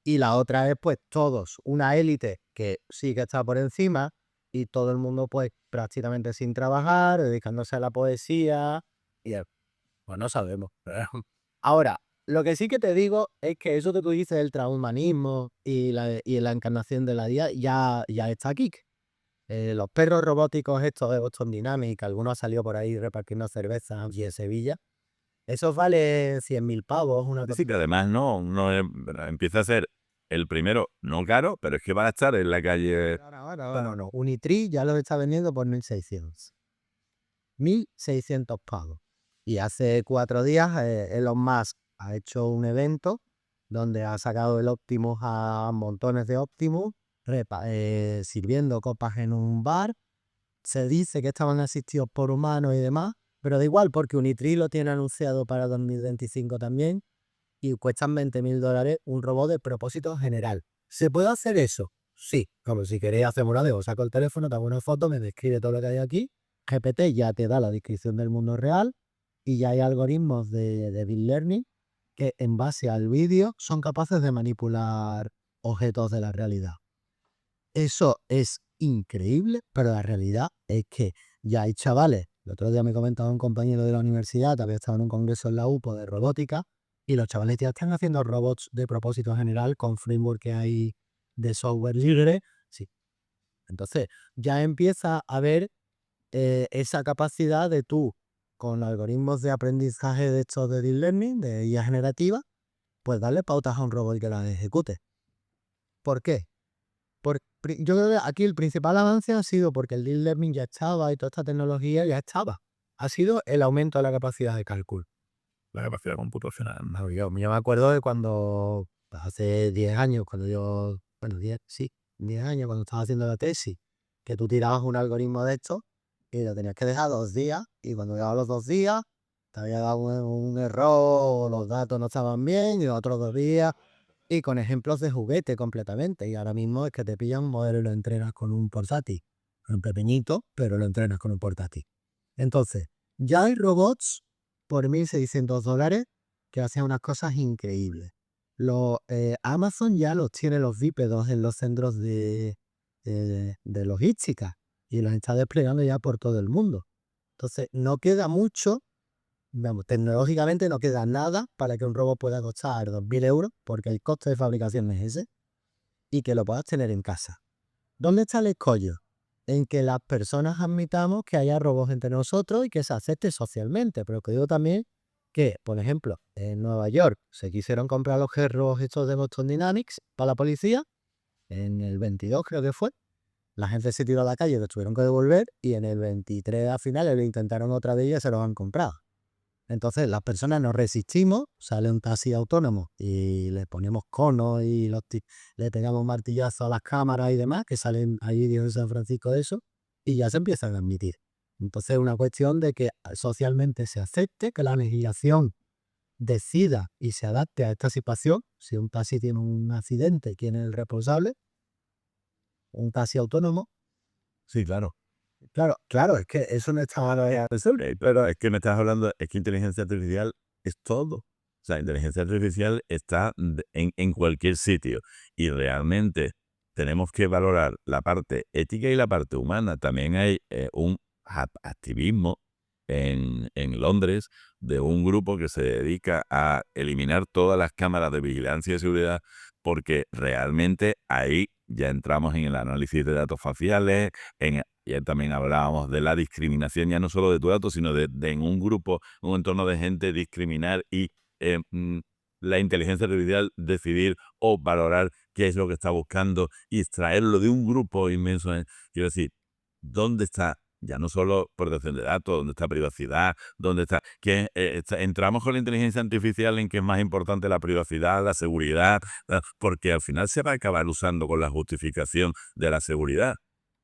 y la otra es pues todos, una élite que sí que está por encima y todo el mundo pues prácticamente sin trabajar, dedicándose a la poesía y pues no sabemos. Ahora, lo que sí que te digo es que eso que tú dices del transhumanismo y la encarnación de la IA ya está aquí. Los perros robóticos estos de Boston Dynamics, algunos han salido por ahí repartiendo cerveza y en Sevilla, esos valen 100.000 pavos, una cosa. sí que además no empieza a ser el primero, no caro, pero es que va a estar en la calle. No. Unitree ya los está vendiendo por 1.600. 1.600 pavos. Y hace 4 días Elon Musk ha hecho un evento donde ha sacado el Optimus a montones de Optimus, sirviendo copas en un bar. Se dice que estaban asistidos por humanos y demás, pero da igual porque Unitree lo tiene anunciado para 2025 también y cuestan $20.000 un robot de propósito general. ¿Se puede hacer eso? Sí, como si queréis hacer una demo, saco el teléfono, te hago una foto, me describe todo lo que hay aquí. GPT ya te da la descripción del mundo real y ya hay algoritmos de deep learning que en base al vídeo son capaces de manipular objetos de la realidad. Eso es increíble, pero la realidad es que ya hay chavales. El otro día me comentaba un compañero de la universidad, había estado en un congreso en la UPO de robótica, y los chavales ya están haciendo robots de propósito general con framework que hay de software libre. Sí. Entonces, ya empieza a haber esa capacidad de tú, con algoritmos de aprendizaje de estos de deep learning, de IA generativa, pues darle pautas a un robot que las ejecute. ¿Por qué? Yo creo que aquí el principal avance ha sido porque el deep learning ya estaba y toda esta tecnología ya estaba. Ha sido el aumento de la capacidad de cálculo. La capacidad computacional. Yo me acuerdo de cuando, pues, hace 10 años, bueno, 10 sí, 10 años, cuando estaba haciendo la tesis, que tú tirabas un algoritmo de esto y lo tenías que dejar 2 días, y cuando llegaban los 2 días, te había dado un error, o los datos no estaban bien, y los otros 2 días, y con ejemplos de juguete completamente. Y ahora mismo es que te pillan un modelo y lo entrenas con un portátil, un pequeñito, pero lo entrenas con un portátil. Entonces, ya hay robots por $1.600 que hacen unas cosas increíbles. Amazon ya los tiene los bípedos en los centros de logística y los está desplegando ya por todo el mundo. Entonces, no queda mucho, vamos, tecnológicamente no queda nada para que un robot pueda costar 2.000 euros, porque el coste de fabricación es ese, y que lo puedas tener en casa. ¿Dónde está el escollo? En que las personas admitamos que haya robots entre nosotros y que se acepte socialmente. Pero que digo también que, por ejemplo, en Nueva York se quisieron comprar los robots estos de Boston Dynamics para la policía, en el 22 creo que fue. La gente se tiró a la calle, los tuvieron que devolver, y en el 23 al final lo intentaron otra vez y ya se los han comprado. Entonces las personas nos resistimos, sale un taxi autónomo y le ponemos conos y le pegamos martillazos a las cámaras y demás, que salen ahí vídeos en San Francisco de eso, y ya se empiezan a admitir. Entonces es una cuestión de que socialmente se acepte, que la legislación decida y se adapte a esta situación. Si un taxi tiene un accidente, ¿quién es el responsable? Un taxi autónomo. Sí, claro. Claro, es que eso no está Pero es que me estás hablando, es que inteligencia artificial es todo. O sea, inteligencia artificial está en cualquier sitio y realmente tenemos que valorar la parte ética y la parte humana. También hay un activismo en Londres de un grupo que se dedica a eliminar todas las cámaras de vigilancia y seguridad, porque realmente ahí ya entramos en el análisis de datos faciales, ya también hablábamos de la discriminación, ya no solo de tu dato, sino de en un grupo, un entorno de gente, discriminar y la inteligencia artificial decidir o valorar qué es lo que está buscando y extraerlo de un grupo inmenso. Quiero decir, ¿dónde está? Ya no solo protección de datos, ¿dónde está privacidad? ¿Dónde está? Entramos con la inteligencia artificial en que es más importante la privacidad, la seguridad, porque al final se va a acabar usando con la justificación de la seguridad.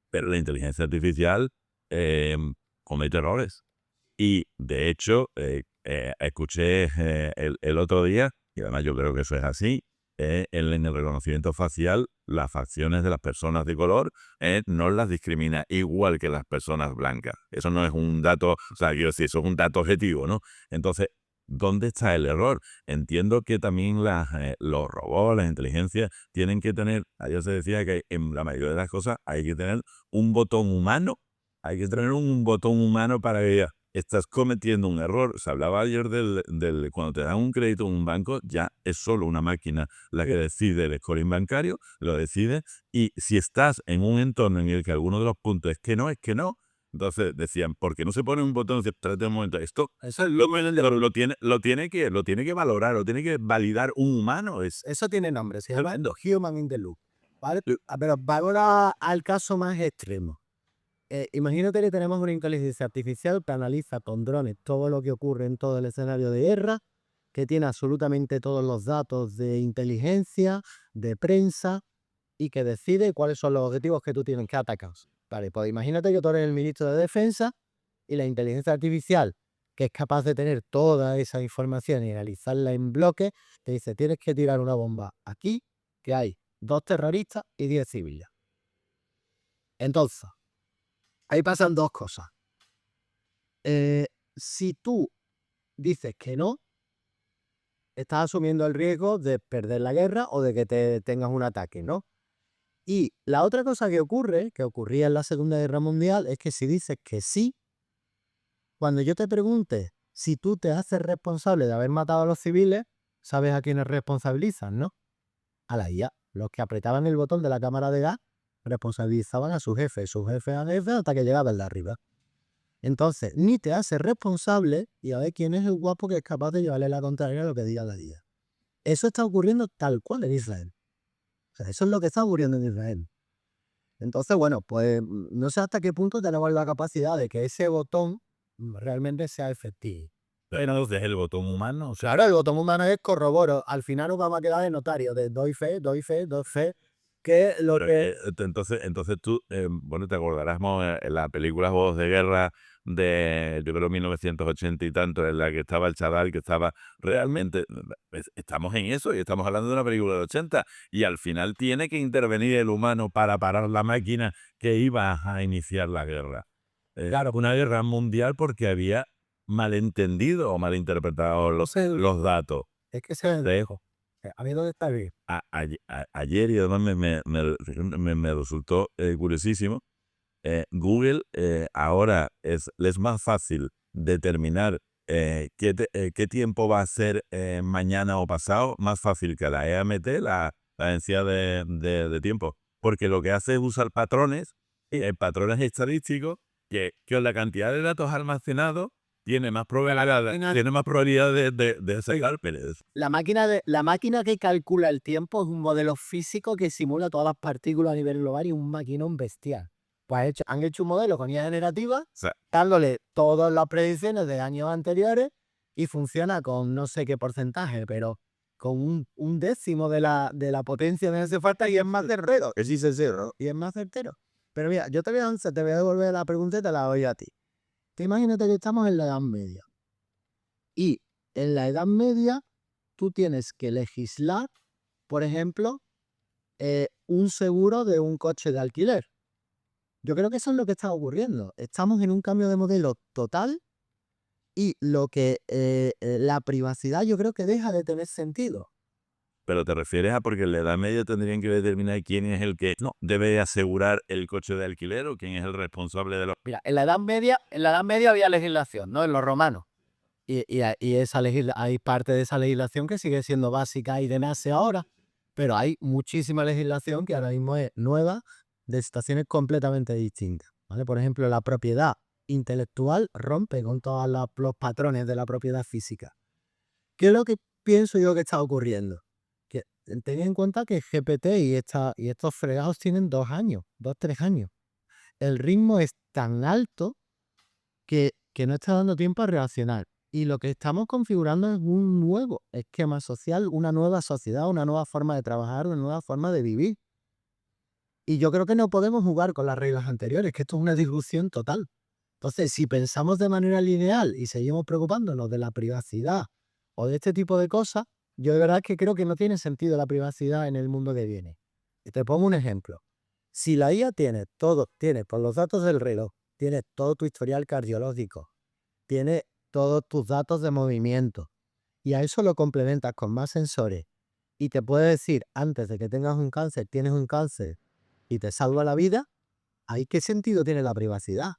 Pero la inteligencia artificial comete errores. Y de hecho, escuché el otro día, y además yo creo que eso es así, en el reconocimiento facial, las facciones de las personas de color no las discrimina igual que las personas blancas. Eso no es un dato, o sea, quiero decir, eso es un dato objetivo, ¿no? Entonces, ¿dónde está el error? Entiendo que también los robots, las inteligencias, tienen que tener, ayer se decía que en la mayoría de las cosas hay que tener un botón humano, para que diga, estás cometiendo un error. Se hablaba ayer cuando te dan un crédito en un banco, ya es solo una máquina la que decide el scoring bancario, lo decide, y si estás en un entorno en el que alguno de los puntos es que no, entonces decían, ¿por qué no se pone un botón? Dice, espérate un momento, esto Eso es lo tiene que valorar, lo tiene que validar un humano. Eso tiene nombre, se llama Tremendo. Human in the Loop, ¿vale? Sí. Pero vamos al caso más extremo. Imagínate que tenemos una inteligencia artificial que analiza con drones todo lo que ocurre en todo el escenario de guerra, que tiene absolutamente todos los datos de inteligencia, de prensa, y que decide cuáles son los objetivos que tú tienes que atacar. Vale, pues imagínate que tú eres el ministro de Defensa y la inteligencia artificial, que es capaz de tener toda esa información y analizarla en bloque, te dice, tienes que tirar una bomba aquí, que hay 2 terroristas y 10 civiles. Entonces, ahí pasan 2 cosas. Si tú dices que no, estás asumiendo el riesgo de perder la guerra o de que te tengas un ataque, ¿no? Y la otra cosa que ocurre, que ocurría en la Segunda Guerra Mundial, es que si dices que sí, cuando yo te pregunte si tú te haces responsable de haber matado a los civiles, sabes a quiénes responsabilizan, ¿no? A la IA. Los que apretaban el botón de la cámara de gas responsabilizaban a su jefe a jefe, hasta que llegaba el de arriba. Entonces, ni te haces responsable y a ver quién es el guapo que es capaz de llevarle la contraria a lo que diga la IA. Eso está ocurriendo tal cual en Israel. O sea, eso es lo que está ocurriendo en Israel. Entonces, bueno, pues no sé hasta qué punto tenemos la capacidad de que ese botón realmente sea efectivo. Pero entonces el botón humano, o sea, Claro, el botón humano es corroboro. Al final nos vamos a quedar de notario, de doy fe, que lo pero, que... entonces tú, bueno, te acordarás en la película Juegos de Guerra de, yo creo, 1980 y tanto, en la que estaba el chaval, que estaba realmente, estamos en eso y estamos hablando de una película de 80, y al final tiene que intervenir el humano para parar la máquina que iba a iniciar la guerra. Claro, Una guerra mundial porque había malentendido o malinterpretado los datos. es que se Sí. dejo. A mí dónde está bien. Ayer, y además me resultó curiosísimo, Google ahora es más fácil determinar qué tiempo va a ser mañana o pasado, más fácil que la EAMT, la agencia de tiempo, porque lo que hace es usar patrones estadísticos, que con la cantidad de datos almacenados tiene más probabilidad de acertar. La máquina que calcula el tiempo es un modelo físico que simula todas las partículas a nivel global y un maquinón bestial. Pues han hecho un modelo con IA generativa, sea, dándole todas las predicciones de años anteriores y funciona con no sé qué porcentaje, pero con un décimo de la potencia que hace falta y es más certero. Que sí se cierra. Y es más certero. Pero mira, yo te voy a devolver la pregunta y te la doy a ti. Tú imagínate que estamos en la Edad Media. Y en la Edad Media tú tienes que legislar, por ejemplo, un seguro de un coche de alquiler. Yo creo que eso es lo que está ocurriendo. Estamos en un cambio de modelo total y la privacidad yo creo que deja de tener sentido. pero te refieres a porque en la Edad Media tendrían que determinar quién es el que debe asegurar el coche de alquiler o quién es el responsable de los... Mira, en la Edad Media había legislación, ¿no? En los romanos. Y hay parte de esa legislación que sigue siendo básica y de nace ahora, pero hay muchísima legislación que ahora mismo es nueva, de situaciones completamente distintas, ¿vale? Por ejemplo, la propiedad intelectual rompe con todos los patrones de la propiedad física. ¿Qué es lo que pienso yo que está ocurriendo? Que ten en cuenta que GPT y estos fregados tienen 2 años, 2, 3 años. el ritmo es tan alto que no está dando tiempo a reaccionar. Y lo que estamos configurando es un nuevo esquema social, una nueva sociedad, una nueva forma de trabajar, una nueva forma de vivir. Y yo creo que no podemos jugar con las reglas anteriores, que esto es una disrupción total. Entonces, si pensamos de manera lineal y seguimos preocupándonos de la privacidad o de este tipo de cosas, yo de verdad que creo que no tiene sentido la privacidad en el mundo que viene. Y te pongo un ejemplo. Si la IA tiene todo, tiene por los datos del reloj, tiene todo tu historial cardiológico, tiene todos tus datos de movimiento, y a eso lo complementas con más sensores, y te puede decir antes de que tengas un cáncer, tienes un cáncer, y te salva la vida, ¿ahí qué sentido tiene la privacidad?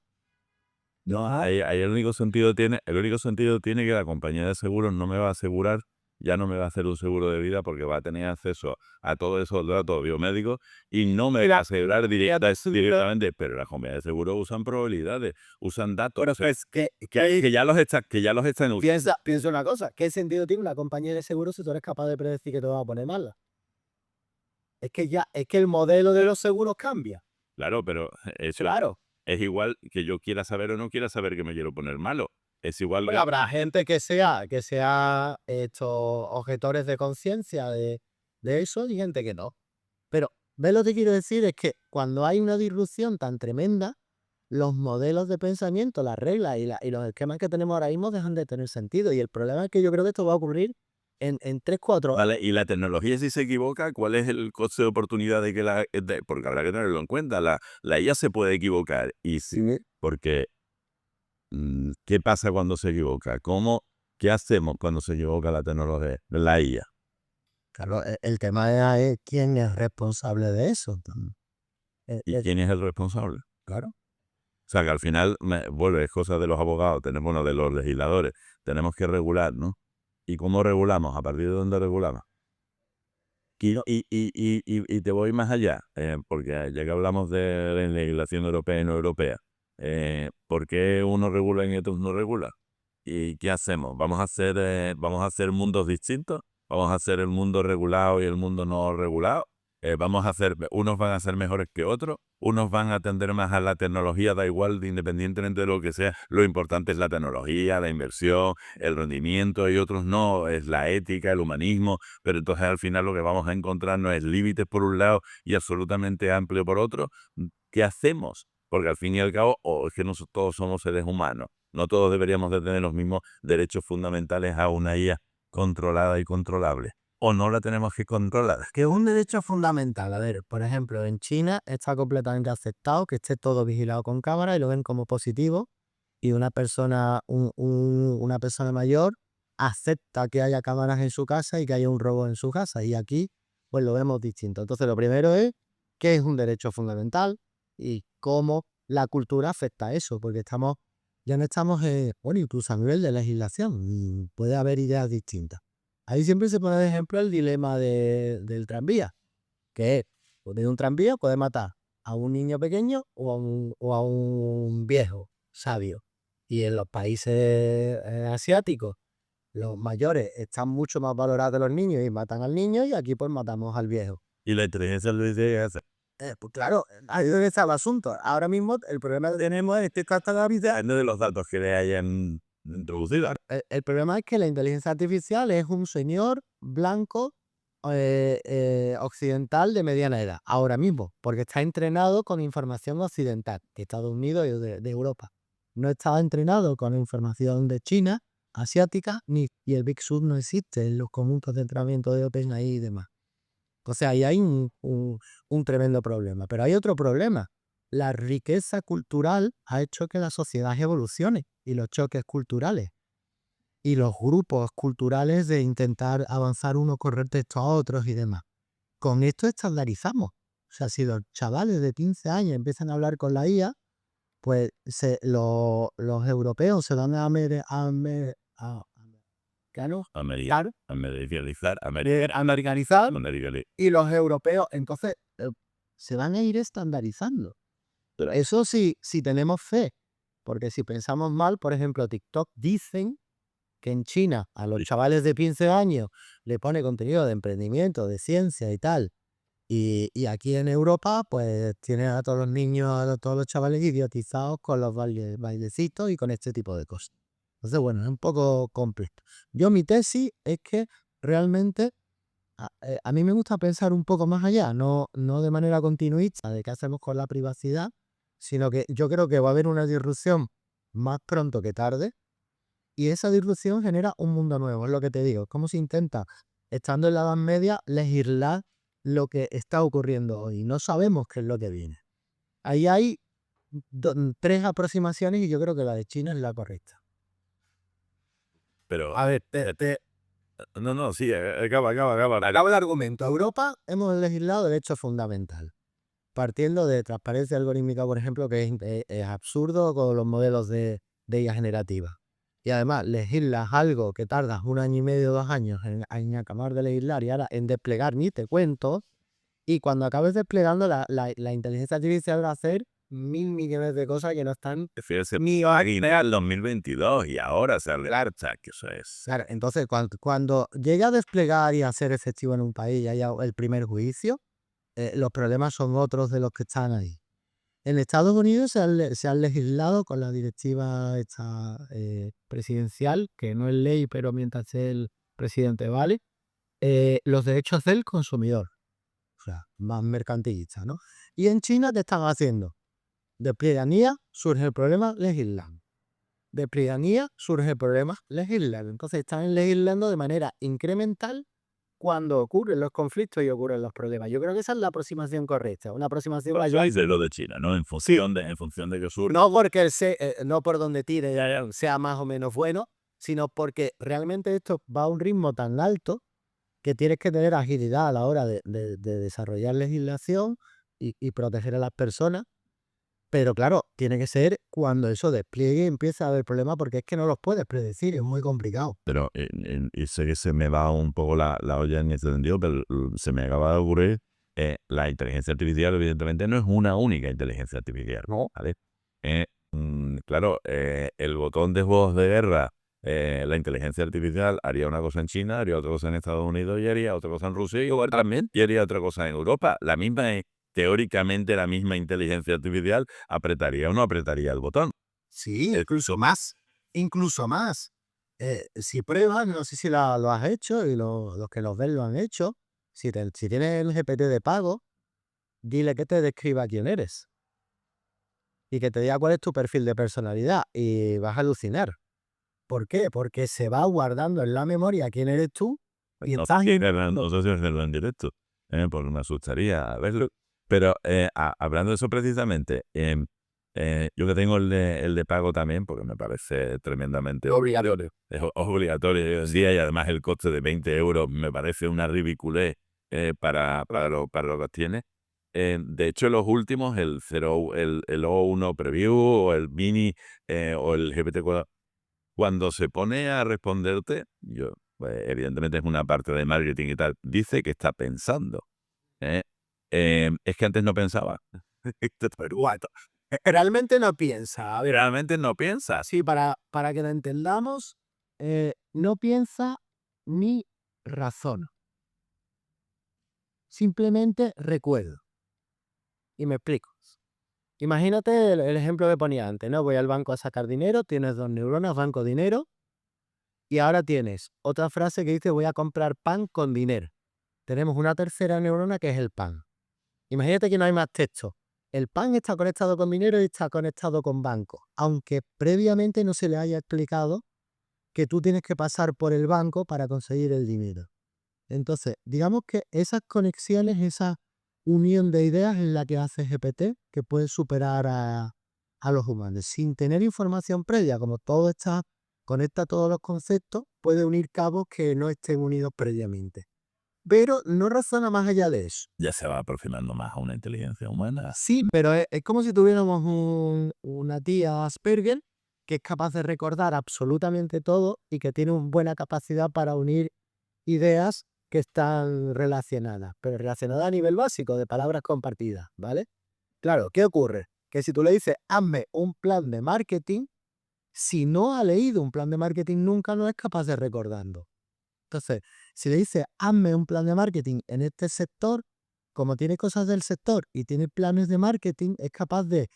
No, ahí el único sentido tiene que la compañía de seguros no me va a asegurar, ya no me va a hacer un seguro de vida porque va a tener acceso a todos esos datos biomédicos y no me va a asegurar directamente, pero las compañías de seguros usan probabilidades, usan datos, Bueno, o sea, pues que ya los están usando. piensa una cosa, ¿qué sentido tiene una compañía de seguros si tú eres capaz de predecir que te va a poner mala? Es que el modelo de los seguros cambia. Claro, pero eso Claro. es igual que yo quiera saber o no quiera saber que me quiero poner malo. Es igual Bueno, habrá gente que sea estos objetores de conciencia de eso y gente que no. Pero, ¿ves lo que quiero decir? Es que cuando hay una disrupción tan tremenda, los modelos de pensamiento, las reglas y los esquemas que tenemos ahora mismo dejan de tener sentido. Y el problema es que yo creo que esto va a ocurrir en 3, 4 años. Vale, y la tecnología, si se equivoca, ¿cuál es el coste de oportunidad de que porque habrá que tenerlo en cuenta, la IA se puede equivocar, y sí, porque, ¿qué pasa cuando se equivoca? ¿Qué hacemos cuando se equivoca la tecnología, la IA? Claro, el tema es quién es responsable de eso. ¿Y quién es el responsable? Claro. O sea, que al final, vuelve, es cosa de los abogados, bueno, de los legisladores, tenemos que regular, ¿no? ¿Y cómo regulamos? ¿A partir de dónde regulamos? Y te voy más allá, porque ya que hablamos de la legislación europea y no europea, ¿por qué uno regula y otros no regula? ¿Y qué hacemos? ¿Vamos a hacer mundos distintos? ¿Vamos a hacer el mundo regulado y el mundo no regulado? Unos van a ser mejores que otros, unos van a atender más a la tecnología, da igual, independientemente de lo que sea, lo importante es la tecnología, la inversión, el rendimiento, y otros no, es la ética, el humanismo, pero entonces al final lo que vamos a encontrar no es límites por un lado y absolutamente amplio por otro. ¿Qué hacemos? Porque al fin y al cabo, es que nosotros todos somos seres humanos, no todos deberíamos de tener los mismos derechos fundamentales a una IA controlada y controlable. ¿O no la tenemos que controlar? Que es un derecho fundamental. A ver, por ejemplo, en China está completamente aceptado que esté todo vigilado con cámara y lo ven como positivo. Y una persona mayor acepta que haya cámaras en su casa y que haya un robo en su casa. Y aquí, pues lo vemos distinto. Entonces, lo primero es qué es un derecho fundamental y cómo la cultura afecta a eso, porque ya no estamos, bueno, incluso a nivel de legislación, puede haber ideas distintas. Ahí siempre se pone de ejemplo el dilema del tranvía, que es, pues, de un tranvía puede matar a un niño pequeño o a un viejo sabio. Y en los países asiáticos, los mayores están mucho más valorados que los niños y matan al niño, y aquí pues matamos al viejo. Y la inteligencia lo dice hacer. Pues claro, ahí es donde está el asunto. Ahora mismo el problema que tenemos es que Depende de los datos que le hayan introducido. el problema es que la inteligencia artificial es un señor blanco occidental de mediana edad, ahora mismo, porque está entrenado con información occidental, de Estados Unidos y de Europa. No está entrenado con información de China, asiática, y el Big Sur no existe en los conjuntos de entrenamiento de OpenAI y demás. Entonces ahí hay un tremendo problema. Pero hay otro problema. La riqueza cultural ha hecho que la sociedad evolucione, y los choques culturales y los grupos culturales de intentar avanzar uno con respecto a otros y demás. Con esto estandarizamos. O sea, si los chavales de 15 años empiezan a hablar con la IA, pues los europeos se van claro, claro, Americanizar, americanizar, y los europeos entonces se van a ir estandarizando. Pero eso sí, si tenemos fe, porque si pensamos mal, por ejemplo, TikTok dicen que en China a los Sí. chavales de 15 años le pone contenido de emprendimiento, de ciencia y tal, Y aquí en Europa, pues tienes a todos los niños, a todos los chavales idiotizados con los bailecitos y con este tipo de cosas. Entonces, bueno, es un poco complejo. Mi tesis es que realmente a mí me gusta pensar un poco más allá, no de manera continuista de qué hacemos con la privacidad, sino que yo creo que va a haber una disrupción más pronto que tarde y esa disrupción genera un mundo nuevo, es lo que te digo. Es como si intenta, estando en la Edad Media, legislar lo que está ocurriendo hoy. No sabemos qué es lo que viene. Ahí hay tres aproximaciones y yo creo que la de China es la correcta. Pero, A ver, no, sí, acaba. acabo el argumento. Europa hemos legislado derecho fundamental, partiendo de transparencia algorítmica, por ejemplo, que es absurdo con los modelos de IA generativa. Y además, legislas algo que tardas 1 año y medio, 2 años en acabar de legislar y ahora en desplegar ni te cuento. Y cuando acabes desplegando, la inteligencia artificial va a hacer 1.000 millones de cosas que no están Fíjese, ni al 2022 y ahora se alerta que eso es. Claro, entonces cuando llegue a desplegar y a ser efectivo en un país y haya el primer juicio, los problemas son otros de los que están ahí. En Estados Unidos se han legislado con la directiva esta, presidencial, que no es ley, pero mientras el presidente vale, los derechos del consumidor, o sea, más mercantilista, ¿no? Y en China, ¿qué están haciendo? Despliegan IA, surge el problema, legislan. Despliegan IA, surge el problema, legislan. Entonces están legislando de manera incremental cuando ocurren los conflictos y ocurren los problemas. Yo creo que esa es la aproximación correcta, una aproximación Habláis de lo de China, ¿no? En función de que surge. no porque no por donde tire sea más o menos bueno, sino porque realmente esto va a un ritmo tan alto que tienes que tener agilidad a la hora de desarrollar legislación y proteger a las personas. Pero claro, tiene que ser cuando eso despliegue y empieza a haber problemas, porque es que no los puedes predecir, es muy complicado. Pero y sé que se me va un poco la olla en ese sentido, pero se me acaba de ocurrir, la inteligencia artificial evidentemente no es una única inteligencia artificial, No. ¿vale? Claro, el botón de voz de guerra, la inteligencia artificial haría una cosa en China, haría otra cosa en Estados Unidos y haría otra cosa en Rusia y igual también y haría otra cosa en Europa. Teóricamente la misma inteligencia artificial apretaría o no apretaría el botón. Sí, incluso más. Incluso más. Si pruebas, no sé si lo has hecho y los que los ven lo han hecho. Si tienes el GPT de pago, dile que te describa quién eres y que te diga cuál es tu perfil de personalidad y vas a alucinar. ¿Por qué? Porque se va guardando en la memoria quién eres tú y No estás no sé si hacerlo en directo, porque me asustaría verlo. Pero hablando de eso precisamente, yo que tengo el de pago también, porque me parece tremendamente obligatorio. es obligatorio hoy en día y además el coste de 20 euros me parece una ridiculez para lo que tiene. De hecho, los últimos, el O1 Preview o el Mini o el GPT-4, cuando se pone a responderte, pues, evidentemente es una parte de marketing y tal, dice que está pensando. ¿eh? Es que antes no pensaba. Realmente no piensa. A ver, Realmente no piensas. sí, para que lo entendamos, no piensa ni razona. Simplemente recuerdo. Y me explico. Imagínate el ejemplo que ponía antes, ¿no? Voy al banco a sacar dinero, tienes 2 neuronas, banco dinero, y ahora tienes otra frase que dice voy a comprar pan con dinero. Tenemos una tercera neurona que es el pan. Imagínate que no hay más texto. El pan está conectado con dinero y está conectado con banco, aunque previamente no se le haya explicado que tú tienes que pasar por el banco para conseguir el dinero. Entonces, digamos que esas conexiones, esa unión de ideas es la que hace GPT, que puede superar a los humanos. Sin tener información previa, como todo está, conecta todos los conceptos, puede unir cabos que no estén unidos previamente. Pero no razona más allá de eso. Ya se va aproximando más a una inteligencia humana. Sí, pero es como si tuviéramos una tía Asperger que es capaz de recordar absolutamente todo y que tiene una buena capacidad para unir ideas que están relacionadas, pero relacionadas a nivel básico, de palabras compartidas, ¿vale? Claro, ¿qué ocurre? Que si tú le dices, hazme un plan de marketing, si no ha leído un plan de marketing nunca, no es capaz de recordarlo. Entonces, si le dices, hazme un plan de marketing en este sector, como tiene cosas del sector y tiene planes de marketing, es capaz de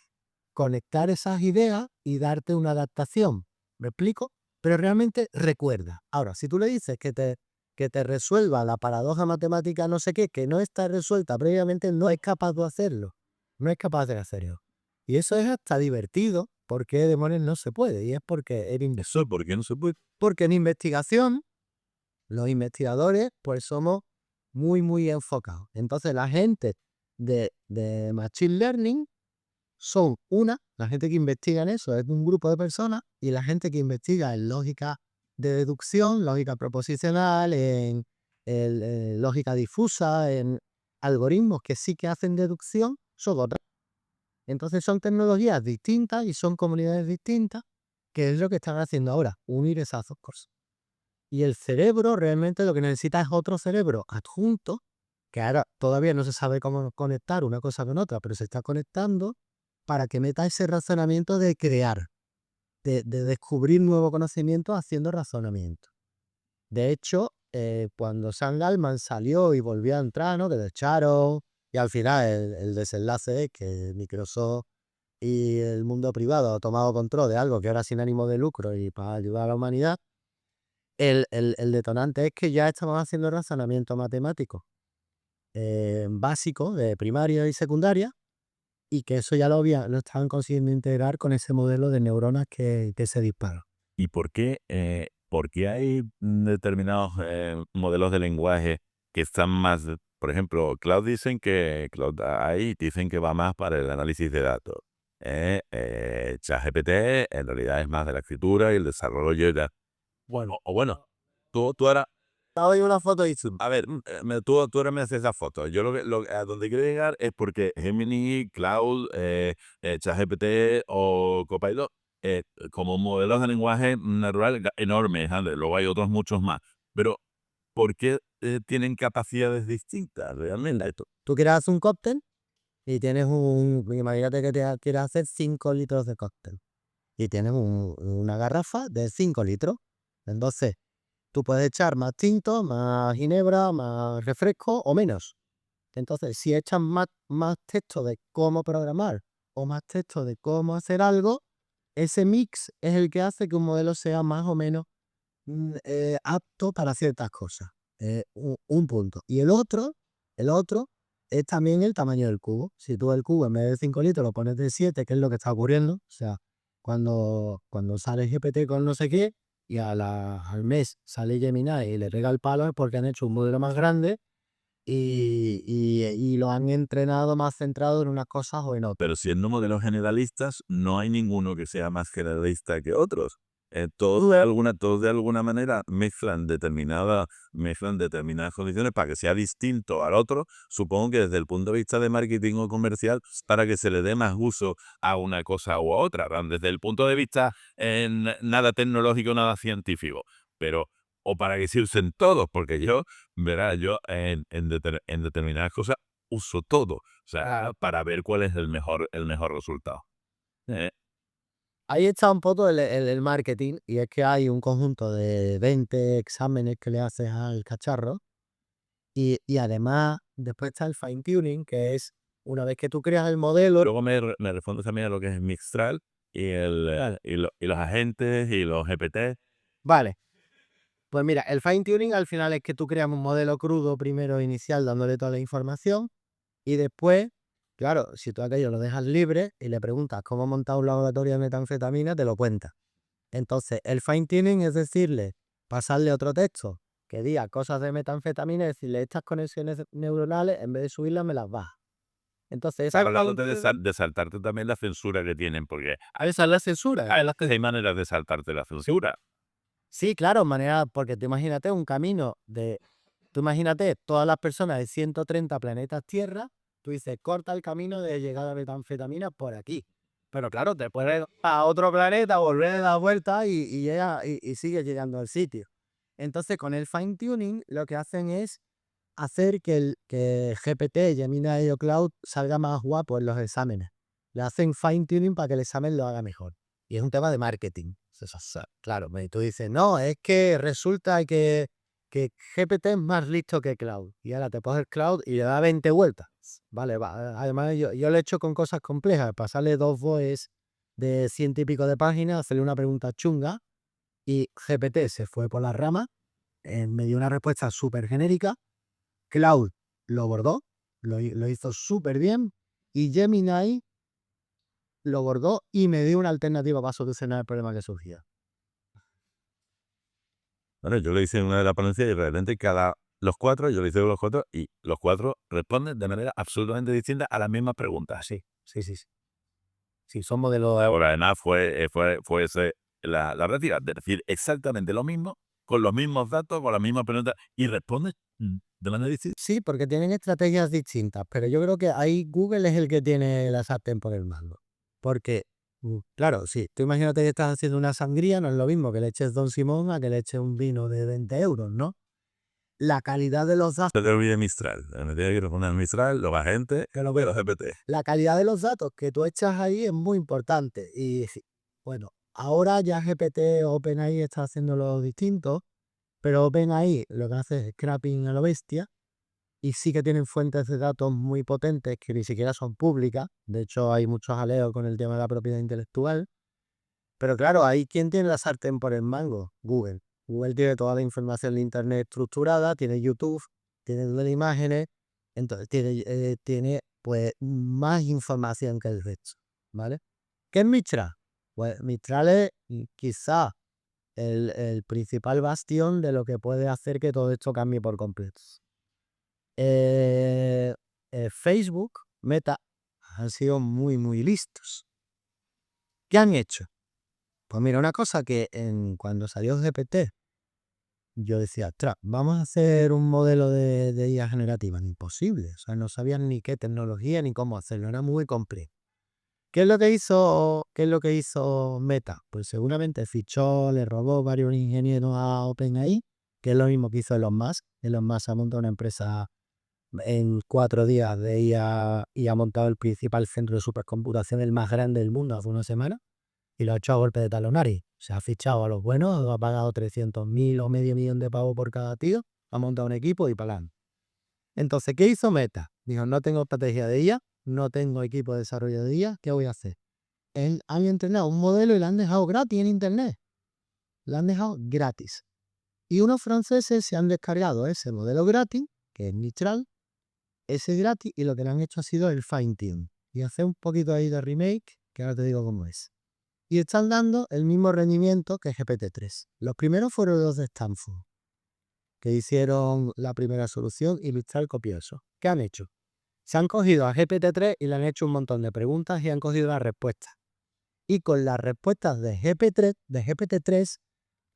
conectar esas ideas y darte una adaptación. ¿Me explico? Pero realmente recuerda. Ahora, si tú le dices que te resuelva la paradoja matemática no sé qué, que no está resuelta previamente, no es capaz de hacerlo. No es capaz de hacerlo. Y eso es hasta divertido. ¿Por qué demonios no se puede? Y es porque Eso, ¿por qué no se puede? porque en investigación, los investigadores, pues somos muy enfocados. Entonces, la gente de Machine Learning son la gente que investiga en eso es un grupo de personas, y la gente que investiga en lógica de deducción, lógica proposicional, en lógica difusa, en algoritmos que sí que hacen deducción, son otras. Entonces son tecnologías distintas y son comunidades distintas, que es lo que están haciendo ahora, unir esas dos cosas. Y el cerebro realmente lo que necesita es otro cerebro adjunto, que ahora todavía no se sabe cómo conectar una cosa con otra, pero se está conectando para que meta ese razonamiento de crear, de descubrir nuevo conocimiento haciendo razonamiento. De hecho, cuando Sam Altman salió y volvió a entrar, ¿no? Que le echaron, y al final el desenlace es que Microsoft y el mundo privado ha tomado control de algo que era sin ánimo de lucro y para ayudar a la humanidad. El detonante es que ya estamos haciendo razonamiento matemático básico de primaria y secundaria, y que eso ya lo estaban consiguiendo integrar con ese modelo de neuronas que se disparan. ¿Y por qué hay determinados modelos de lenguaje que están más, por ejemplo, Cloud AI dicen que va más para el análisis de datos. ChatGPT en realidad es más de la escritura y el desarrollo y Bueno, bueno, tú ahora, doy una foto y a ver, tú ahora me haces esa foto. Yo a donde quiero llegar es porque Gemini, Cloud, ChatGPT o Copilot, como modelos de lenguaje natural enormes, ¿vale? Luego hay otros muchos más. Pero, ¿por qué tienen capacidades distintas realmente? tú quieres hacer un cóctel y tienes imagínate que quieres hacer 5 litros de cóctel y tienes una garrafa de 5 litros. Entonces, tú puedes echar más tinto, más ginebra, más refresco o menos. Entonces, si echas más texto de cómo programar o más texto de cómo hacer algo, ese mix es el que hace que un modelo sea más o menos apto para ciertas cosas. Un punto. Y el otro es también el tamaño del cubo. Si tú el cubo en vez de 5 litros lo pones de 7, que es lo que está ocurriendo, o sea, cuando sale GPT con no sé qué, y al mes sale Gemini y le rega el palo, es porque han hecho un modelo más grande y lo han entrenado más centrado en unas cosas o en otras. Pero siendo modelos generalistas, no hay ninguno que sea más generalista que otros. Todos de alguna manera mezclan determinadas condiciones para que sea distinto al otro. Supongo que desde el punto de vista de marketing o comercial, para que se le dé más uso a una cosa u a otra. Desde el punto de vista nada tecnológico, nada científico. Pero, o para que se usen todos, porque yo en determinadas cosas uso todo. O sea, para ver cuál es el mejor resultado. Ahí está un poco el marketing, y es que hay un conjunto de 20 exámenes que le haces al cacharro, y además después está el fine tuning, que es una vez que tú creas el modelo. Luego me respondes también a lo que es Mixtral y los agentes y los GPT. Vale, pues mira, el fine tuning al final es que tú creas un modelo crudo primero inicial dándole toda la información, y después, claro, si tú aquello lo dejas libre y le preguntas cómo montar un laboratorio de metanfetamina, te lo cuenta. Entonces, el fine tuning es decirle, pasarle otro texto que diga cosas de metanfetamina y decirle, estas conexiones neuronales, en vez de subirlas, me las baja. Entonces, esa Hablándote de saltarte también la censura que tienen, porque esa es la censura. hay maneras de saltarte la censura. Sí, claro, porque tú imagínate un camino tú imagínate todas las personas de 130 planetas Tierra, tú dices, corta el camino de llegada a metanfetamina por aquí. Pero claro, te puedes ir a otro planeta, volver a dar vuelta y sigues llegando al sitio. Entonces, con el fine tuning, lo que hacen es hacer que GPT, Gemini o Cloud salga más guapo en los exámenes. Le hacen fine tuning para que el examen lo haga mejor. Y es un tema de marketing. Claro, tú dices, no, es que resulta que GPT es más listo que Cloud. Y ahora te pones el Cloud y le da 20 vueltas. Vale, además yo lo he hecho con cosas complejas, pasarle 2 voices de 100 y pico de páginas, hacerle una pregunta chunga y GPT se fue por las ramas, me dio una respuesta súper genérica, Cloud lo bordó, lo hizo súper bien y Gemini lo bordó y me dio una alternativa para solucionar el problema que surgía. Bueno, yo lo hice en una de las ponencias y realmente los 4, yo lo hice con los 4 y los 4 responden de manera absolutamente distinta a las mismas preguntas. Sí. Sí, son modelos Ahora, además fue la realidad de decir exactamente lo mismo, con los mismos datos, con las mismas preguntas y responde de manera distinta. Sí, porque tienen estrategias distintas, pero yo creo que ahí Google es el que tiene la sartén por el mango. Porque, claro, sí, tú imagínate que estás haciendo una sangría, no es lo mismo que le eches Don Simón a que le eches un vino de 20 euros, ¿no? La calidad de los datos, Se te olvide Mistral. Me tiene que responder Mistral, los agentes, que lo y veo. los GPT. La calidad de los datos que tú echas ahí es muy importante. Y bueno, ahora ya GPT o OpenAI está haciendo lo distinto, pero OpenAI lo que hace es scrapping a lo bestia. Y sí que tienen fuentes de datos muy potentes que ni siquiera son públicas. De hecho, hay muchos jaleos con el tema de la propiedad intelectual. Pero claro, ahí ¿quién tiene la sartén por el mango? Google. Google tiene toda la información de Internet estructurada, tiene YouTube, tiene Google Imágenes, entonces tiene pues más información que el resto, ¿vale? ¿Qué es Mistral? Pues Mistral es quizá el principal bastión de lo que puede hacer que todo esto cambie por completo. Facebook, Meta, han sido muy, muy listos. ¿Qué han hecho? Pues mira, una cosa que cuando salió GPT, yo decía, ostras, vamos a hacer un modelo de IA generativa. Imposible. O sea, no sabían ni qué tecnología ni cómo hacerlo. Era muy complejo. ¿Qué es lo que hizo Meta? Pues seguramente fichó, le robó varios ingenieros a OpenAI, que es lo mismo que hizo Elon Musk. Elon Musk ha montado una empresa en 4 días de IA y ha montado el principal centro de supercomputación, el más grande del mundo, hace una semana, y lo ha hecho a golpe de talonario. Se ha fichado a los buenos, ha pagado 300.000 o medio millón de pavos por cada tío, ha montado un equipo y para adelante. Entonces, ¿qué hizo Meta? Dijo, no tengo estrategia de IA, no tengo equipo de desarrollo de IA, ¿qué voy a hacer? Han entrenado un modelo y lo han dejado gratis en Internet. Lo han dejado gratis. Y unos franceses se han descargado ese modelo gratis, que es Mistral, ese gratis, y lo que le han hecho ha sido el fine tune y hacer un poquito ahí de remake, que ahora te digo cómo es. Y están dando el mismo rendimiento que GPT-3. Los primeros fueron los de Stanford, que hicieron la primera solución y Mistral copió eso. ¿Qué han hecho? Se han cogido a GPT-3 y le han hecho un montón de preguntas y han cogido las respuestas. Y con las respuestas de GPT-3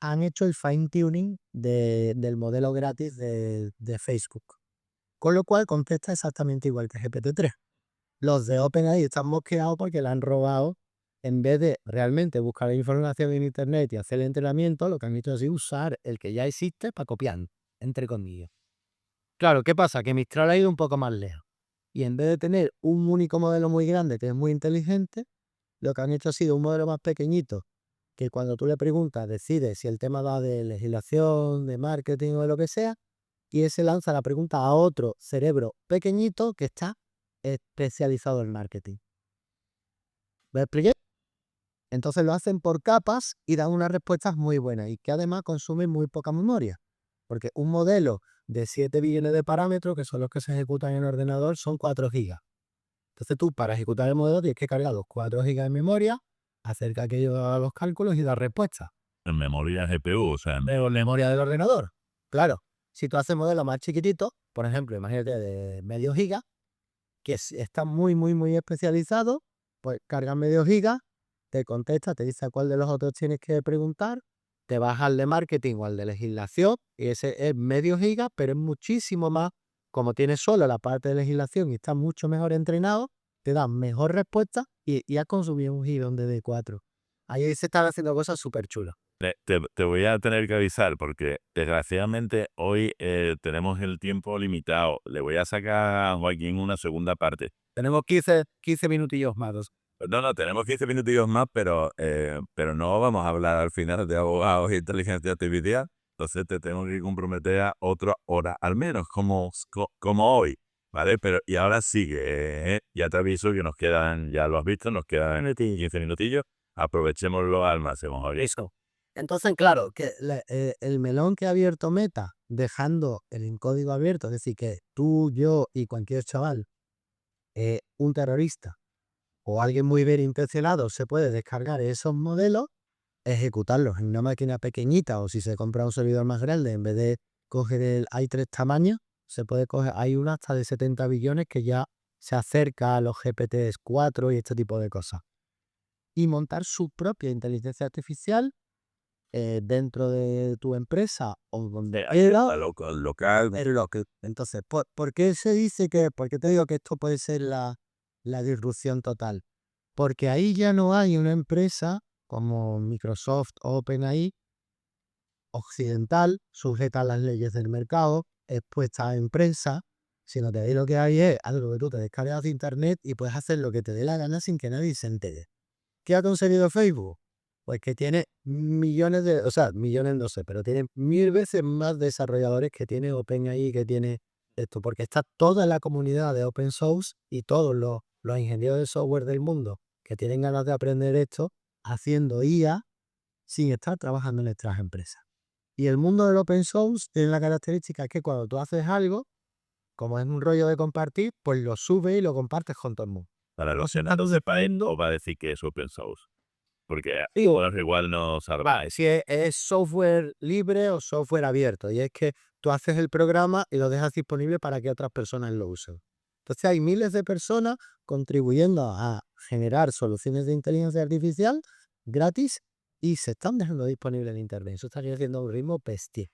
han hecho el fine tuning del modelo gratis de Facebook. Con lo cual contesta exactamente igual que GPT-3. Los de OpenAI están mosqueados porque le han robado. En vez de realmente buscar información en Internet y hacer el entrenamiento, lo que han hecho es usar el que ya existe para copiar, entre comillas. Claro, ¿qué pasa? Que Mistral ha ido un poco más lejos. Y en vez de tener un único modelo muy grande que es muy inteligente, lo que han hecho ha sido un modelo más pequeñito, que cuando tú le preguntas decide si el tema va de legislación, de marketing o de lo que sea, y ese lanza la pregunta a otro cerebro pequeñito que está especializado en marketing. ¿Me expliqué? Entonces lo hacen por capas y dan unas respuestas muy buenas y que además consumen muy poca memoria. Porque un modelo de 7 billones de parámetros, que son los que se ejecutan en el ordenador, son 4 gigas. Entonces tú para ejecutar el modelo tienes que cargar los 4 gigas de memoria, hacer que aquello haga los cálculos y dar respuestas. En memoria GPU, o sea, En memoria del ordenador. Claro, si tú haces modelos más chiquititos, por ejemplo, imagínate de medio giga, que está muy, muy, muy especializado, pues carga medio giga, te contesta, te dice a cuál de los otros tienes que preguntar, te vas al de marketing o al de legislación, y ese es medio giga, pero es muchísimo más, como tiene solo la parte de legislación y está mucho mejor entrenado, te da mejor respuesta y has consumido un giga en DD4. Ahí se están haciendo cosas súper chulas. te voy a tener que avisar porque desgraciadamente hoy tenemos el tiempo limitado. Le voy a sacar a Joaquín una segunda parte. Tenemos 15 minutillos más. No, tenemos 15 minutillos más, pero no vamos a hablar al final de abogados e inteligencia artificial. Entonces te tengo que comprometer a otra hora, al menos como hoy. ¿vale? Pero, y ahora sigue, ¿eh? Ya te aviso que nos quedan, ya lo has visto, nos quedan 15 minutillos. Aprovechémoslo al máximo, Javier. Eso. Entonces, claro, que el melón que ha abierto Meta, dejando el código abierto, es decir, que tú, yo y cualquier chaval, un terrorista o alguien muy bien intencionado se puede descargar esos modelos, ejecutarlos en una máquina pequeñita, o si se compra un servidor más grande, en vez de coger hay 3 tamaños, se puede coger, hay una hasta de 70 billones que ya se acerca a los GPT-4 y este tipo de cosas. Y montar su propia inteligencia artificial dentro de tu empresa o donde Local. Entonces, ¿por qué se dice por qué te digo que esto puede ser la disrupción total? Porque ahí ya no hay una empresa como Microsoft o OpenAI occidental, sujeta a las leyes del mercado, expuesta a empresas, sino que ahí lo que hay es algo que tú te descargas de internet y puedes hacer lo que te dé la gana sin que nadie se entere. ¿Qué ha conseguido Facebook? Pues que tiene millones millones no sé, pero tiene 1000 veces más desarrolladores que tiene OpenAI, que tiene esto, porque está toda la comunidad de open source y todos los ingenieros de software del mundo que tienen ganas de aprender esto, haciendo IA sin estar trabajando en nuestras empresas. Y el mundo del open source tiene la característica que cuando tú haces algo, como es un rollo de compartir, pues lo subes y lo compartes con todo el mundo. Para los que no sepan esto, va a decir que es open source. Porque igual no sabrá. Vale, si es software libre o software abierto, y es que tú haces el programa y lo dejas disponible para que otras personas lo usen. Entonces hay miles de personas contribuyendo a generar soluciones de inteligencia artificial gratis y se están dejando disponible en Internet. Eso está creciendo a un ritmo bestia.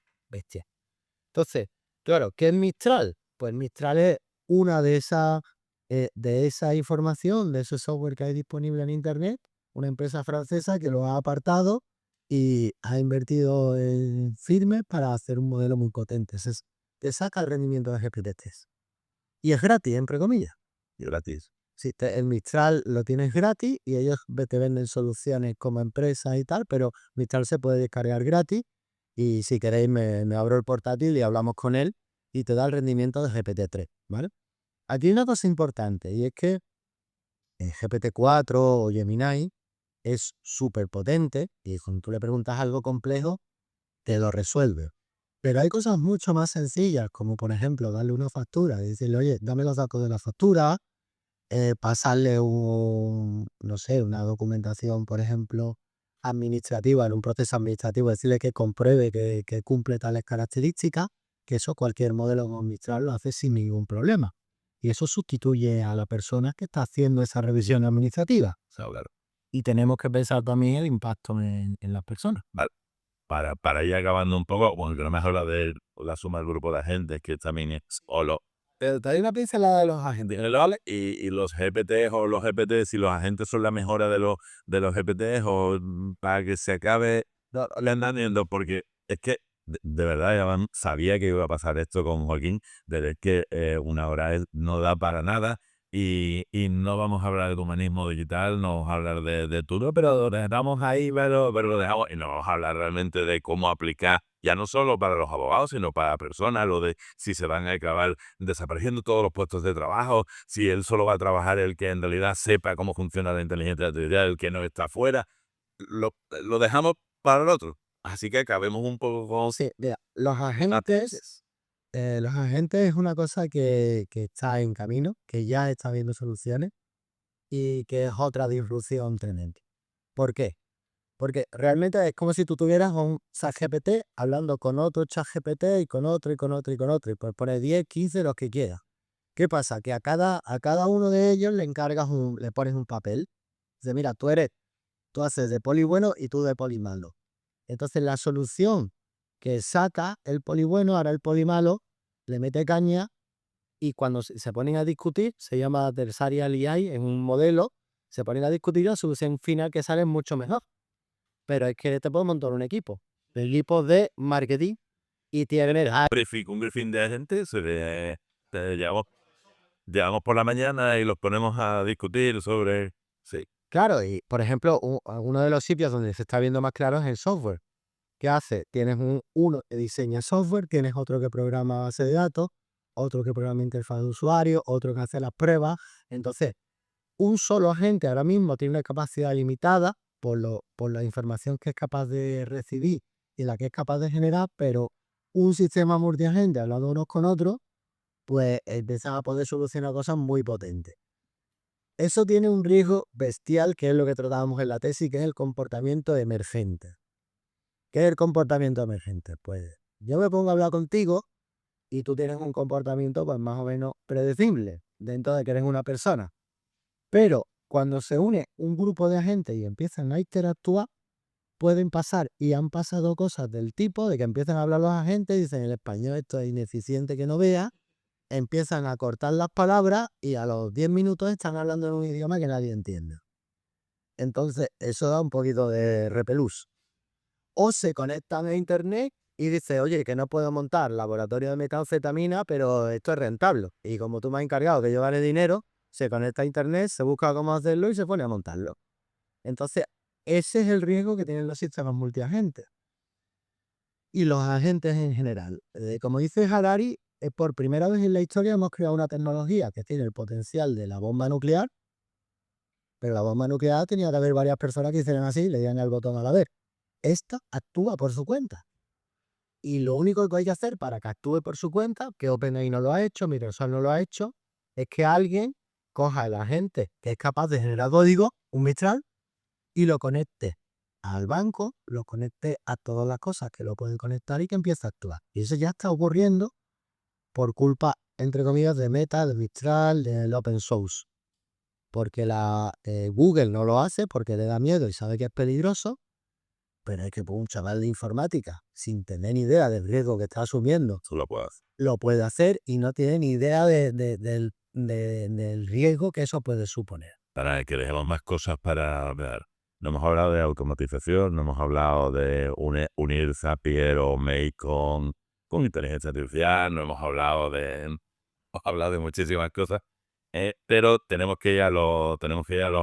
Entonces, claro, ¿qué es Mistral? Pues Mistral es una de esa información, de ese software que hay disponible en Internet, una empresa francesa que lo ha apartado y ha invertido en firmes para hacer un modelo muy potente. Te saca el rendimiento de GPT-3. Y es gratis, entre comillas. Y gratis. Sí, el Mistral lo tienes gratis y ellos te venden soluciones como empresa y tal, pero Mistral se puede descargar gratis y si queréis me abro el portátil y hablamos con él y te da el rendimiento de GPT-3, ¿vale? Aquí hay una cosa importante y es que GPT-4 o Gemini es súper potente y cuando tú le preguntas algo complejo, te lo resuelve. Pero hay cosas mucho más sencillas, como por ejemplo darle una factura y decirle, oye, dame los datos de la factura, pasarle no sé, una documentación, por ejemplo, administrativa, en un proceso administrativo, decirle que compruebe que cumple tales características, que eso cualquier modelo con Mistral lo hace sin ningún problema. Y eso sustituye a la persona que está haciendo esa revisión administrativa. Claro. Y tenemos que pensar también el impacto en las personas. Vale. Para ir acabando un poco, bueno, que no me habla de la suma del grupo de agentes, que también es, pero te doy una pincelada de los agentes generales y los GPTs o los GPT, si los agentes son la mejora de los GPTs o para que se acabe, no, le andan viendo, porque es que de verdad ya sabía que iba a pasar esto con Joaquín, desde que una hora no da para nada. Y no vamos a hablar de humanismo digital, no vamos a hablar de todo, pero lo dejamos ahí, pero lo dejamos, y no vamos a hablar realmente de cómo aplicar, ya no solo para los abogados, sino para personas, lo de si se van a acabar desapareciendo todos los puestos de trabajo, si él solo va a trabajar el que en realidad sepa cómo funciona la inteligencia artificial, el que no está afuera, lo dejamos para el otro. Así que acabemos un poco con... Sí, mira, los agentes es una cosa que está en camino, que ya está viendo soluciones y que es otra disrupción tremenda. ¿Por qué? Porque realmente es como si tú tuvieras un ChatGPT hablando con otro ChatGPT y con otro y con otro y con otro, y pues pones 10, 15, los que quieras. ¿Qué pasa? Que a cada uno de ellos le pones un papel. Dice, mira, tú haces de poli bueno y tú de poli malo. Entonces la solución que saca el poli bueno, ahora el poli malo, le mete caña y cuando se ponen a discutir, se llama adversarial AI, es un modelo, se ponen a discutir la solución final que sale mucho mejor. Pero es que te puedo montar un equipo. El equipo de marketing y tiene Un briefing de agentes, llegamos por la mañana y los ponemos a discutir sobre... Sí. claro, y por ejemplo, uno de los sitios donde se está viendo más claro es el software. ¿Qué hace? Tienes uno que diseña software, tienes otro que programa base de datos, otro que programa interfaz de usuario, otro que hace las pruebas. Entonces, un solo agente ahora mismo tiene una capacidad limitada por la información que es capaz de recibir y la que es capaz de generar, pero un sistema multiagente hablando unos con otros, pues empiezan a poder solucionar cosas muy potentes. Eso tiene un riesgo bestial, que es lo que tratábamos en la tesis, que es el comportamiento emergente. ¿Qué es el comportamiento emergente? Pues yo me pongo a hablar contigo y tú tienes un comportamiento pues más o menos predecible dentro de que eres una persona. Pero cuando se une un grupo de agentes y empiezan a interactuar, pueden pasar y han pasado cosas del tipo de que empiezan a hablar los agentes y dicen el español esto es ineficiente que no vea, empiezan a cortar las palabras y a los 10 minutos están hablando en un idioma que nadie entiende. Entonces eso da un poquito de repelús. O se conectan a internet y dice, oye, que no puedo montar laboratorio de metanfetamina, pero esto es rentable. Y como tú me has encargado que yo gane dinero, se conecta a internet, se busca cómo hacerlo y se pone a montarlo. Entonces, ese es el riesgo que tienen los sistemas multiagentes. Y los agentes en general. Como dice Harari, por primera vez en la historia hemos creado una tecnología que tiene el potencial de la bomba nuclear, pero la bomba nuclear tenía que haber varias personas que hicieran así, le dieran el botón a la vez. Esta actúa por su cuenta. Y lo único que hay que hacer para que actúe por su cuenta, que OpenAI no lo ha hecho, Microsoft no lo ha hecho, es que alguien coja el agente que es capaz de generar código, un Mistral, y lo conecte al banco, lo conecte a todas las cosas que lo pueden conectar y que empiece a actuar. Y eso ya está ocurriendo por culpa, entre comillas, de Meta, de Mistral, del open source. Porque Google no lo hace porque le da miedo y sabe que es peligroso, pero es que un chaval de informática, sin tener ni idea del riesgo que está asumiendo, Tú lo puedes hacer. lo puede hacer y no tiene ni idea del riesgo que eso puede suponer. Para que dejemos más cosas para ver. No hemos hablado de automatización, no hemos hablado de unir Zapier o Make con inteligencia artificial, no hemos hablado hemos hablado de muchísimas cosas, pero tenemos que ir a los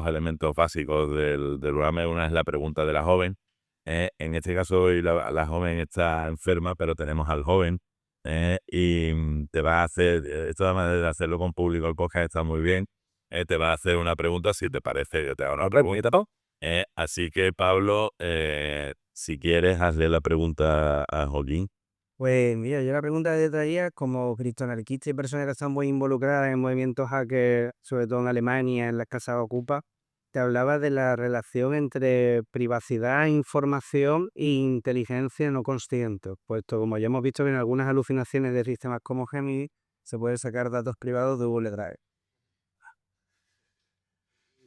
elementos básicos del programa. Una es la pregunta de la joven. En este caso hoy la joven está enferma, pero tenemos al joven y te va a hacer, esta manera de hacerlo con público, el podcast está muy bien. Te va a hacer una pregunta, si te parece, yo te hago una pregunta, ¿no? Así que, Pablo, si quieres, hazle la pregunta a Joaquín. Pues mira, yo la pregunta que te traía, como criptoanarquista y persona que está muy involucrada en movimientos hackers, sobre todo en Alemania, en las casas Ocupa, te hablaba de la relación entre privacidad, información e inteligencia no consciente, puesto como ya hemos visto que en algunas alucinaciones de sistemas como Gemini se puede sacar datos privados de Google Drive.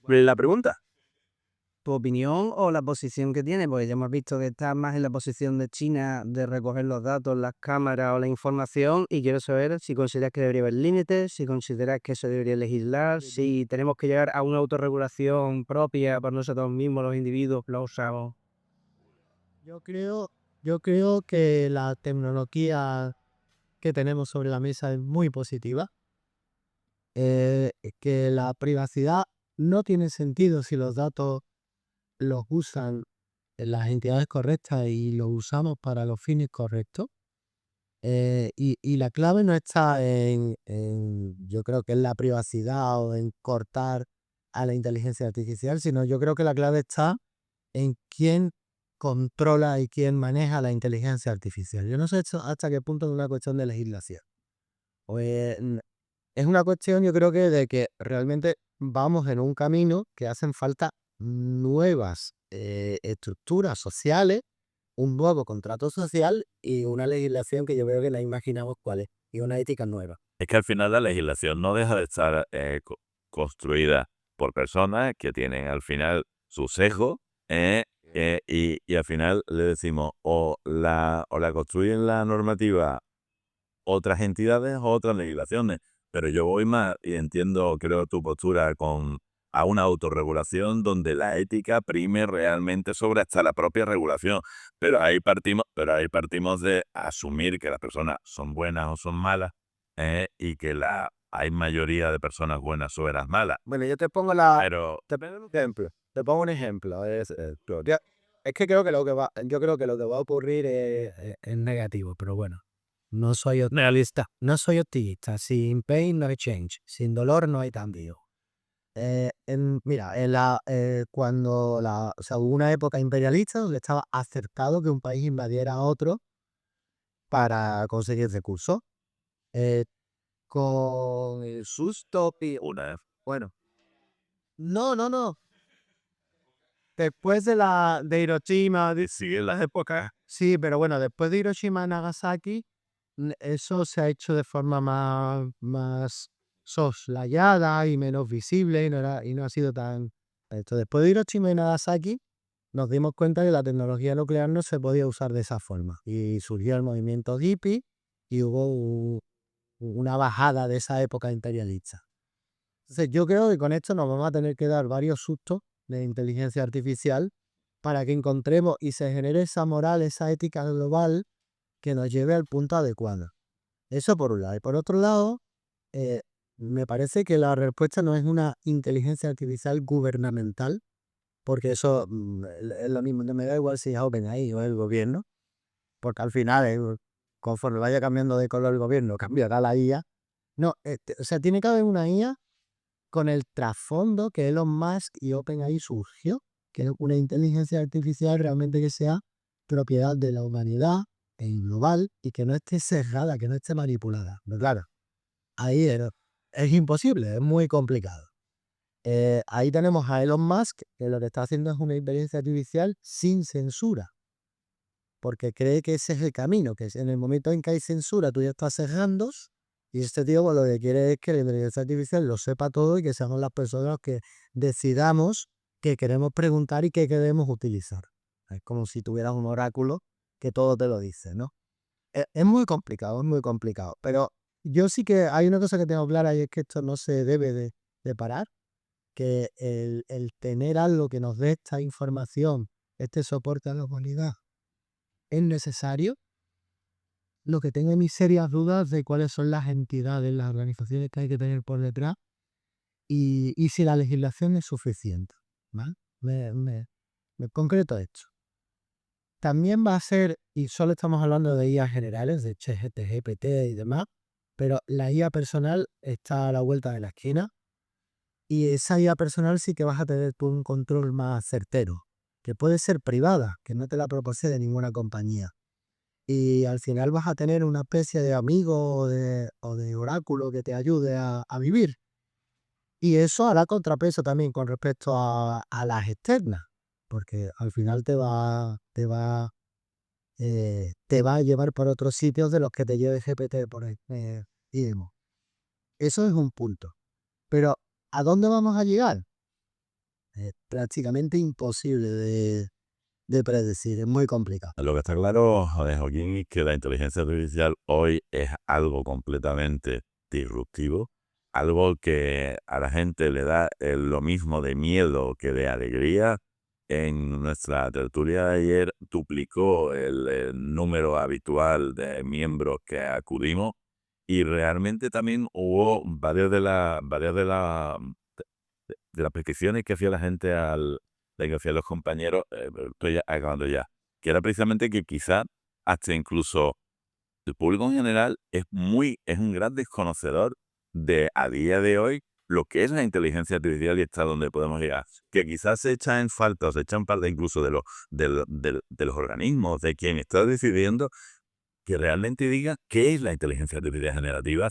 La pregunta. ¿Tu opinión o la posición que tiene? Porque ya hemos visto que está más en la posición de China de recoger los datos, las cámaras o la información, y quiero saber si consideras que debería haber límites, si consideras que se debería legislar, si tenemos que llegar a una autorregulación propia por nosotros mismos, los individuos, los usamos. Yo creo que la tecnología que tenemos sobre la mesa es muy positiva. Que la privacidad no tiene sentido si los datos los usan las entidades correctas y los usamos para los fines correctos. Y la clave no está yo creo que en la privacidad o en cortar a la inteligencia artificial, sino yo creo que la clave está en quién controla y quién maneja la inteligencia artificial. Yo no sé hasta qué punto es una cuestión de legislación. Pues, es una cuestión, yo creo que de que realmente vamos en un camino que hacen falta nuevas estructuras sociales, un nuevo contrato social y una legislación que yo veo que la imaginamos cuál es, y una ética nueva. Es que al final la legislación no deja de estar construida por personas que tienen al final su sesgo y al final le decimos o la construyen la normativa otras entidades o otras legislaciones. Pero yo voy más y entiendo, creo, tu postura a una autorregulación donde la ética prime realmente sobre hasta la propia regulación. Pero ahí partimos de asumir que las personas son buenas o son malas y que hay mayoría de personas buenas sobre las malas. Bueno, yo te pongo Pero te pongo un ejemplo. Te pongo un ejemplo. Es que creo que yo creo que lo que va a ocurrir es negativo, pero bueno. No soy realista. No soy optimista. Sin pain no hay change. Sin dolor no hay cambio. Mira, o sea, hubo una época imperialista donde estaba acertado que un país invadiera a otro para conseguir recursos. Eh, con el susto, bueno, no. Después de Hiroshima, Siguen las épocas. sí, pero bueno, después de Hiroshima y Nagasaki, eso se ha hecho de forma más soslayada y menos visible y no ha sido tan... Después de Hiroshima y Nagasaki, nos dimos cuenta que la tecnología nuclear no se podía usar de esa forma. Y surgió el movimiento hippie y hubo una bajada de esa época imperialista. Entonces yo creo que con esto nos vamos a tener que dar varios sustos de inteligencia artificial para que encontremos y se genere esa moral, esa ética global que nos lleve al punto adecuado. Eso por un lado. Y por otro lado, me parece que la respuesta no es una inteligencia artificial gubernamental, porque eso es lo mismo. No me da igual si es OpenAI o el gobierno, porque al final, conforme vaya cambiando de color el gobierno, cambiará la IA. No, o sea, tiene que haber una IA con el trasfondo que Elon Musk y OpenAI surgió, que es una inteligencia artificial realmente que sea propiedad de la humanidad en global y que no esté sesgada, que no esté manipulada. Pero claro, ahí es imposible, es muy complicado. Ahí tenemos a Elon Musk, que lo que está haciendo es una inteligencia artificial sin censura, porque cree que ese es el camino, que en el momento en que hay censura tú ya estás sesgando, y este tío pues, lo que quiere es que la inteligencia artificial lo sepa todo y que seamos las personas que decidamos qué queremos preguntar y qué queremos utilizar. Es como si tuvieras un oráculo que todo te lo dice, ¿no? Es muy complicado, es muy complicado. Pero yo sí que hay una cosa que tengo clara y es que esto no se debe de parar, que el tener algo que nos dé esta información, este soporte a la humanidad, es necesario. Lo que tengo mis serias dudas de cuáles son las entidades, las organizaciones que hay que tener por detrás y si la legislación es suficiente. ¿Vale? Me concreto esto. También va a ser, y solo estamos hablando de IA generales, de ChatGPT y demás, pero la IA personal está a la vuelta de la esquina y esa IA personal sí que vas a tener tú un control más certero, que puede ser privada, que no te la proporcione ninguna compañía. Y al final vas a tener una especie de amigo o de oráculo que te ayude a vivir. Y eso hará contrapeso también con respecto a las externas, porque al final te va a llevar por otros sitios de los que te lleve GPT por ahí, y demás. Eso es un punto. Pero ¿a dónde vamos a llegar? Es prácticamente imposible de predecir, es muy complicado. Lo que está claro, joder, Joaquín, es que la inteligencia artificial hoy es algo completamente disruptivo, algo que a la gente le da lo mismo de miedo que de alegría. En nuestra tertulia de ayer duplicó el número habitual de miembros que acudimos y realmente también hubo varias de las peticiones que hacía la gente que hacían los compañeros, estoy acabando ya, que era precisamente que quizá hasta incluso el público en general es un gran desconocedor de a día de hoy lo que es la inteligencia artificial y hasta dónde podemos llegar. Que quizás se echa en falta o se echa en falta incluso de los organismos, de quien está decidiendo que realmente diga qué es la inteligencia artificial generativa,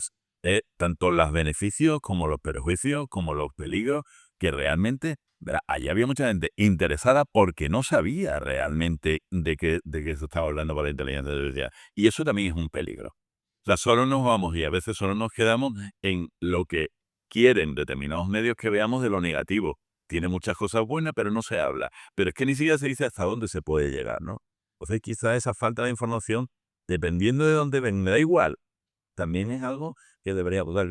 tanto los beneficios como los perjuicios, como los peligros, que realmente, ¿verdad? Allí había mucha gente interesada porque no sabía realmente de qué se estaba hablando por la inteligencia artificial. Y eso también es un peligro. O sea, solo nos vamos y a veces solo nos quedamos en lo que quieren determinados medios que veamos de lo negativo. Tiene muchas cosas buenas, pero no se habla. Pero es que ni siquiera se dice hasta dónde se puede llegar, ¿no? Entonces, quizás esa falta de información, dependiendo de dónde ven, me da igual, también es algo que debería pasar.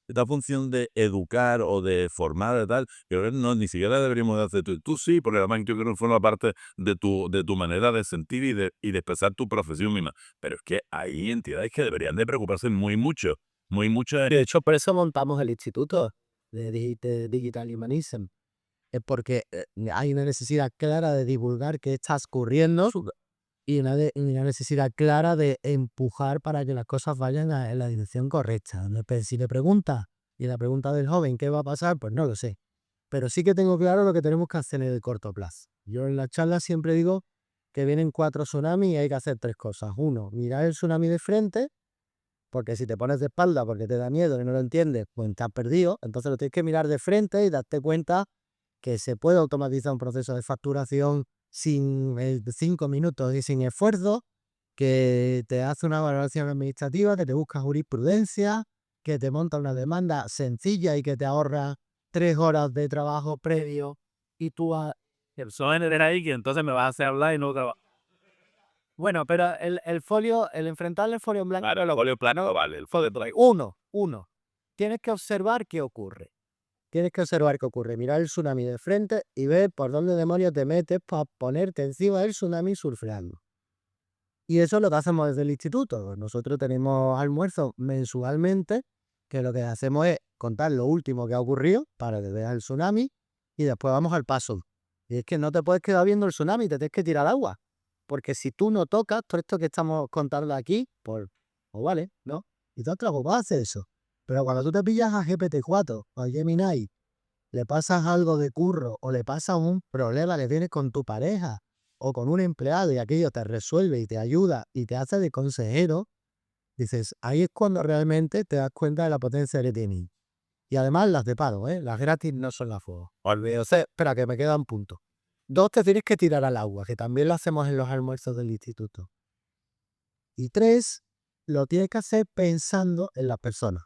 Esta función de educar o de formar de tal, creo que no, ni siquiera deberíamos de hacer tú sí, porque además yo creo que forma parte de tu manera de sentir y de expresar tu profesión misma. Pero es que hay entidades que deberían de preocuparse muy mucho De hecho, por eso montamos el Instituto de Digital Humanism. Es porque hay una necesidad clara de divulgar qué está ocurriendo y una necesidad clara de empujar para que las cosas vayan en la dirección correcta. Si le preguntas, y la pregunta del joven, ¿qué va a pasar? Pues no lo sé. Pero sí que tengo claro lo que tenemos que hacer en el corto plazo. Yo en la charla siempre digo que vienen 4 tsunamis y hay que hacer 3 cosas. Uno, mirar el tsunami de frente, porque si te pones de espalda porque te da miedo y no lo entiendes, pues estás perdido. Entonces lo tienes que mirar de frente y darte cuenta que se puede automatizar un proceso de facturación sin 5 minutos y sin esfuerzo, que te hace una valoración administrativa, que te busca jurisprudencia, que te monta una demanda sencilla y que te ahorra 3 horas de trabajo previo y tú Eso en ahí que entonces me vas a hacer hablar y no trabajar. Bueno, pero el folio, el enfrentarle el folio en blanco. Claro, el folio plano vale, el folio plano. Uno. Tienes que observar qué ocurre. Tienes que observar qué ocurre. Mirar el tsunami de frente y ver por dónde demonios te metes para ponerte encima del tsunami surfeando. Y eso es lo que hacemos desde el instituto. Nosotros tenemos almuerzos mensualmente, que lo que hacemos es contar lo último que ha ocurrido para que veas el tsunami y después vamos al paso. Y es que no te puedes quedar viendo el tsunami, te tienes que tirar al agua. Porque si tú no tocas todo esto que estamos contando aquí, pues vale, ¿no? Y tú vas a hacer eso. Pero cuando tú te pillas a GPT-4 o a Gemini, le pasas algo de curro o le pasa un problema que tienes con tu pareja o con un empleado y aquello te resuelve y te ayuda y te hace de consejero, dices, ahí es cuando realmente te das cuenta de la potencia que tiene. Y además las de pago, las gratis no son las fuego. Espera, que me queda un punto. 2, te tienes que tirar al agua, que también lo hacemos en los almuerzos del instituto. Y 3, lo tienes que hacer pensando en las personas,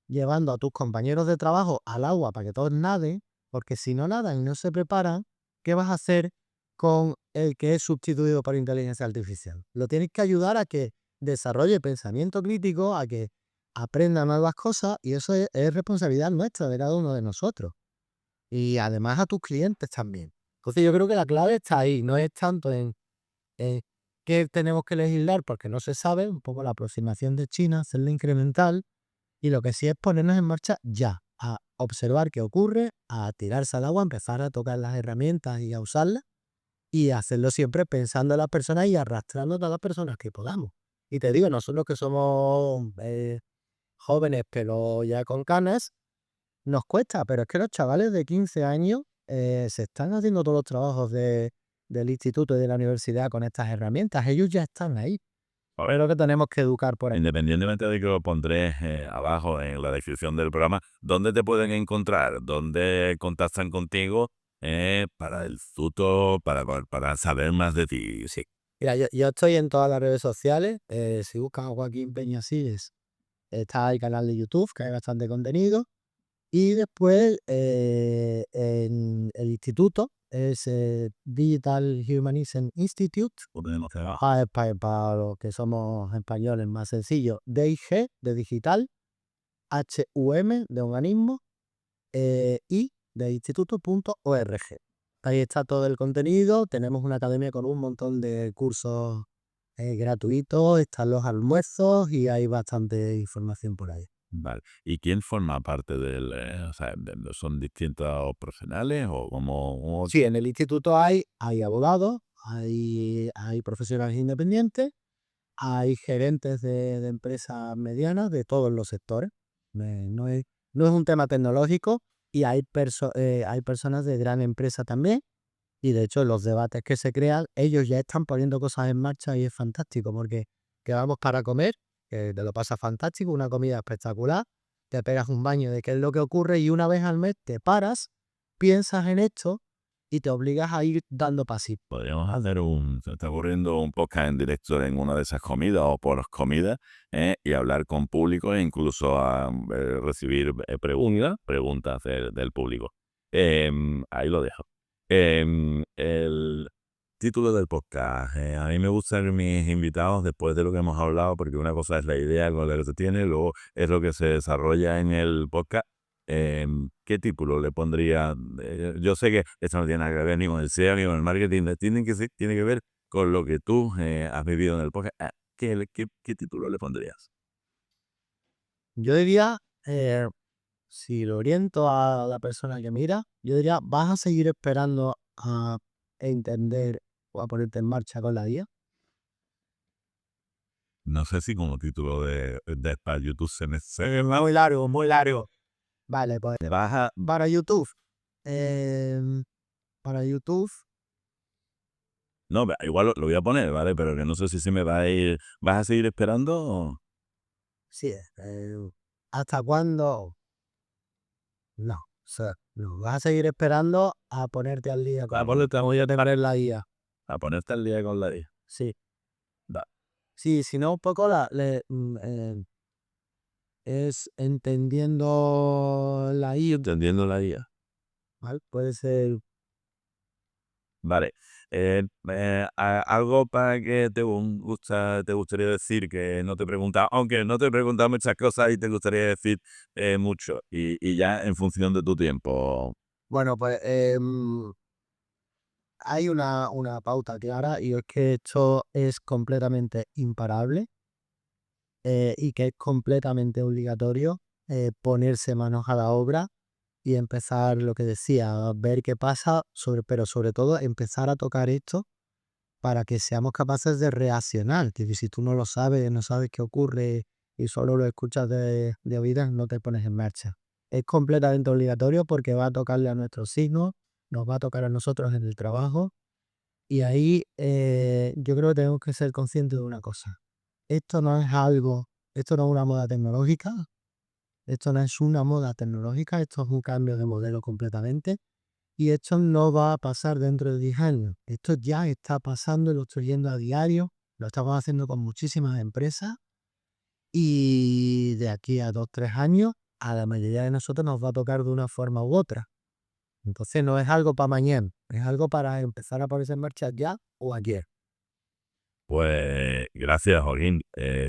llevando a tus compañeros de trabajo al agua para que todos naden, porque si no nadan y no se preparan, ¿qué vas a hacer con el que es sustituido por inteligencia artificial? Lo tienes que ayudar a que desarrolle pensamiento crítico, a que aprenda nuevas cosas, y eso es responsabilidad nuestra, de cada uno de nosotros. Y además a tus clientes también. Entonces yo creo que la clave está ahí, no es tanto en qué tenemos que legislar, porque no se sabe, un poco la aproximación de China, hacerla incremental, y lo que sí es ponernos en marcha ya, a observar qué ocurre, a tirarse al agua, a empezar a tocar las herramientas y a usarlas, y hacerlo siempre pensando en las personas y arrastrando a todas las personas que podamos. Y te digo, nosotros que somos jóvenes, pero ya con canas, nos cuesta, pero es que los chavales de 15 años se están haciendo todos los trabajos del instituto y de la universidad con estas herramientas. Ellos ya están ahí. A Es lo que tenemos que educar por ahí. Independientemente de que lo pondré abajo en la descripción del programa, ¿dónde te pueden encontrar? ¿Dónde contactan contigo para el tuto, para saber más de ti? Sí. Mira, yo estoy en todas las redes sociales. Si buscan a Joaquín Peñasíes, está el canal de YouTube, que hay bastante contenido. Y después en el instituto es Digital Humanism Institute. Para los que somos españoles más sencillo, DIG de digital, HUM de humanismo y de instituto.org. Ahí está todo el contenido. Tenemos una academia con un montón de cursos gratuitos, están los almuerzos y hay bastante información por ahí. Vale. ¿Y quién forma parte del, o sea, son distintos profesionales o como... Sí, en el instituto hay abogados, hay profesionales independientes, hay gerentes de empresas medianas de todos los sectores. No es un tema tecnológico y hay personas de gran empresa también. Y de hecho, los debates que se crean, ellos ya están poniendo cosas en marcha y es fantástico porque quedamos para comer, que te lo pasas fantástico, una comida espectacular, te pegas un baño de qué es lo que ocurre y una vez al mes te paras, piensas en esto y te obligas a ir dando pasitos. Podríamos hacer se está ocurriendo un podcast en directo en una de esas comidas o por comidas y hablar con público e incluso recibir preguntas del público. Ahí lo dejo. El título del podcast. A mí me gustan mis invitados después de lo que hemos hablado, porque una cosa es la idea con la que se tiene, luego es lo que se desarrolla en el podcast. ¿Qué título le pondría? Yo sé que esto no tiene nada que ver ni con el SEO ni con el marketing, tiene que ver con lo que tú has vivido en el podcast. ¿Qué título le pondrías? Yo diría, si lo oriento a la persona que mira, yo diría, ¿vas a seguir esperando a entender o a ponerte en marcha con la IA? No sé si como título de para YouTube se Muy largo, muy largo. Vale, pues vas a... para YouTube. Para YouTube, No, igual lo voy a poner, ¿vale? Pero que no sé si se me va a ir... ¿Vas a seguir esperando o...? sí. ¿Hasta cuándo? No. O sea, no. Vas a seguir esperando a ponerte al día. A ponerte a la IA. A ponerte al día con la IA. Sí. Va. Sí, si no, un poco es entendiendo la IA. Entendiendo la IA. ¿Vale? Puede ser. Vale. Algo para que te gustaría decir que no te he preguntado, aunque no te he preguntado muchas cosas y te gustaría decir mucho, y ya en función de tu tiempo. Bueno, pues hay una pauta clara y es que esto es completamente imparable y que es completamente obligatorio ponerse manos a la obra y empezar lo que decía, a ver qué pasa, pero sobre todo empezar a tocar esto para que seamos capaces de reaccionar. Que si tú no lo sabes, no sabes qué ocurre y solo lo escuchas de oídas, no te pones en marcha. Es completamente obligatorio porque va a tocarle a nuestros hijos, nos va a tocar a nosotros en el trabajo y ahí yo creo que tenemos que ser conscientes de una cosa. Esto no es algo, esto no es una moda tecnológica, esto no es una moda tecnológica, esto es un cambio de modelo completamente. Y esto no va a pasar dentro de 10 años. Esto ya está pasando, lo estoy viendo a diario, lo estamos haciendo con muchísimas empresas y de aquí a 2 3 años a la mayoría de nosotros nos va a tocar de una forma u otra. Entonces no es algo para mañana, es algo para empezar a ponerse en marcha ya o ayer. Pues gracias, Joaquín.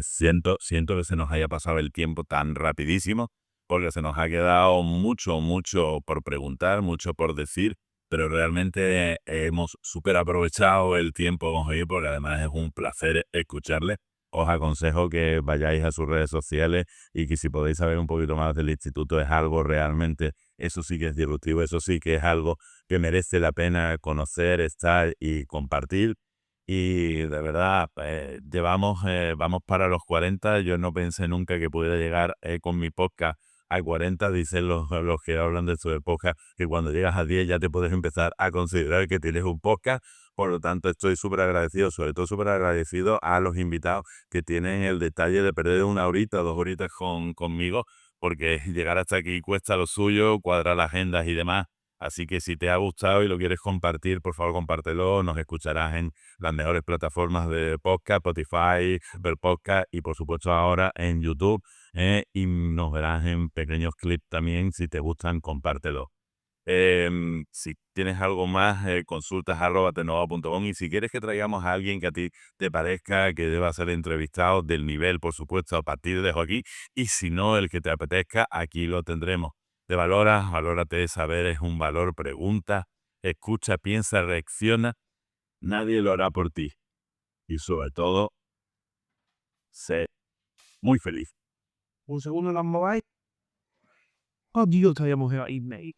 Siento que se nos haya pasado el tiempo tan rapidísimo, porque se nos ha quedado mucho por preguntar, mucho por decir, pero realmente hemos súper aprovechado el tiempo con Joaquín, porque además es un placer escucharle. Os aconsejo que vayáis a sus redes sociales y que si podéis saber un poquito más del instituto, es algo realmente, eso sí que es disruptivo, eso sí que es algo que merece la pena conocer, estar y compartir. Y de verdad, vamos para los 40. Yo no pensé nunca que pudiera llegar con mi podcast a 40. Dicen los que hablan de esto del podcast que cuando llegas a 10 ya te puedes empezar a considerar que tienes un podcast. Por lo tanto, estoy súper agradecido, sobre todo súper agradecido a los invitados que tienen el detalle de perder una horita, 2 horitas conmigo, porque llegar hasta aquí cuesta lo suyo, cuadrar las agendas y demás. Así que si te ha gustado y lo quieres compartir, por favor compártelo. Nos escucharás en las mejores plataformas de podcast, Spotify, Apple Podcast y por supuesto ahora en YouTube. Y nos verás en pequeños clips también. Si te gustan, compártelo. Si tienes algo más, consultas @tenova.com, y si quieres que traigamos a alguien que a ti te parezca que deba ser entrevistado del nivel, por supuesto, a partir de Joaquín, y si no, el que te apetezca, aquí lo tendremos. Te valoras, valórate, saber es un valor, pregunta, escucha, piensa, reacciona, nadie lo hará por ti. Y sobre todo, sé muy feliz. Un segundo, no os mováis. Oh, Dios, todavía mujer ahí, mate.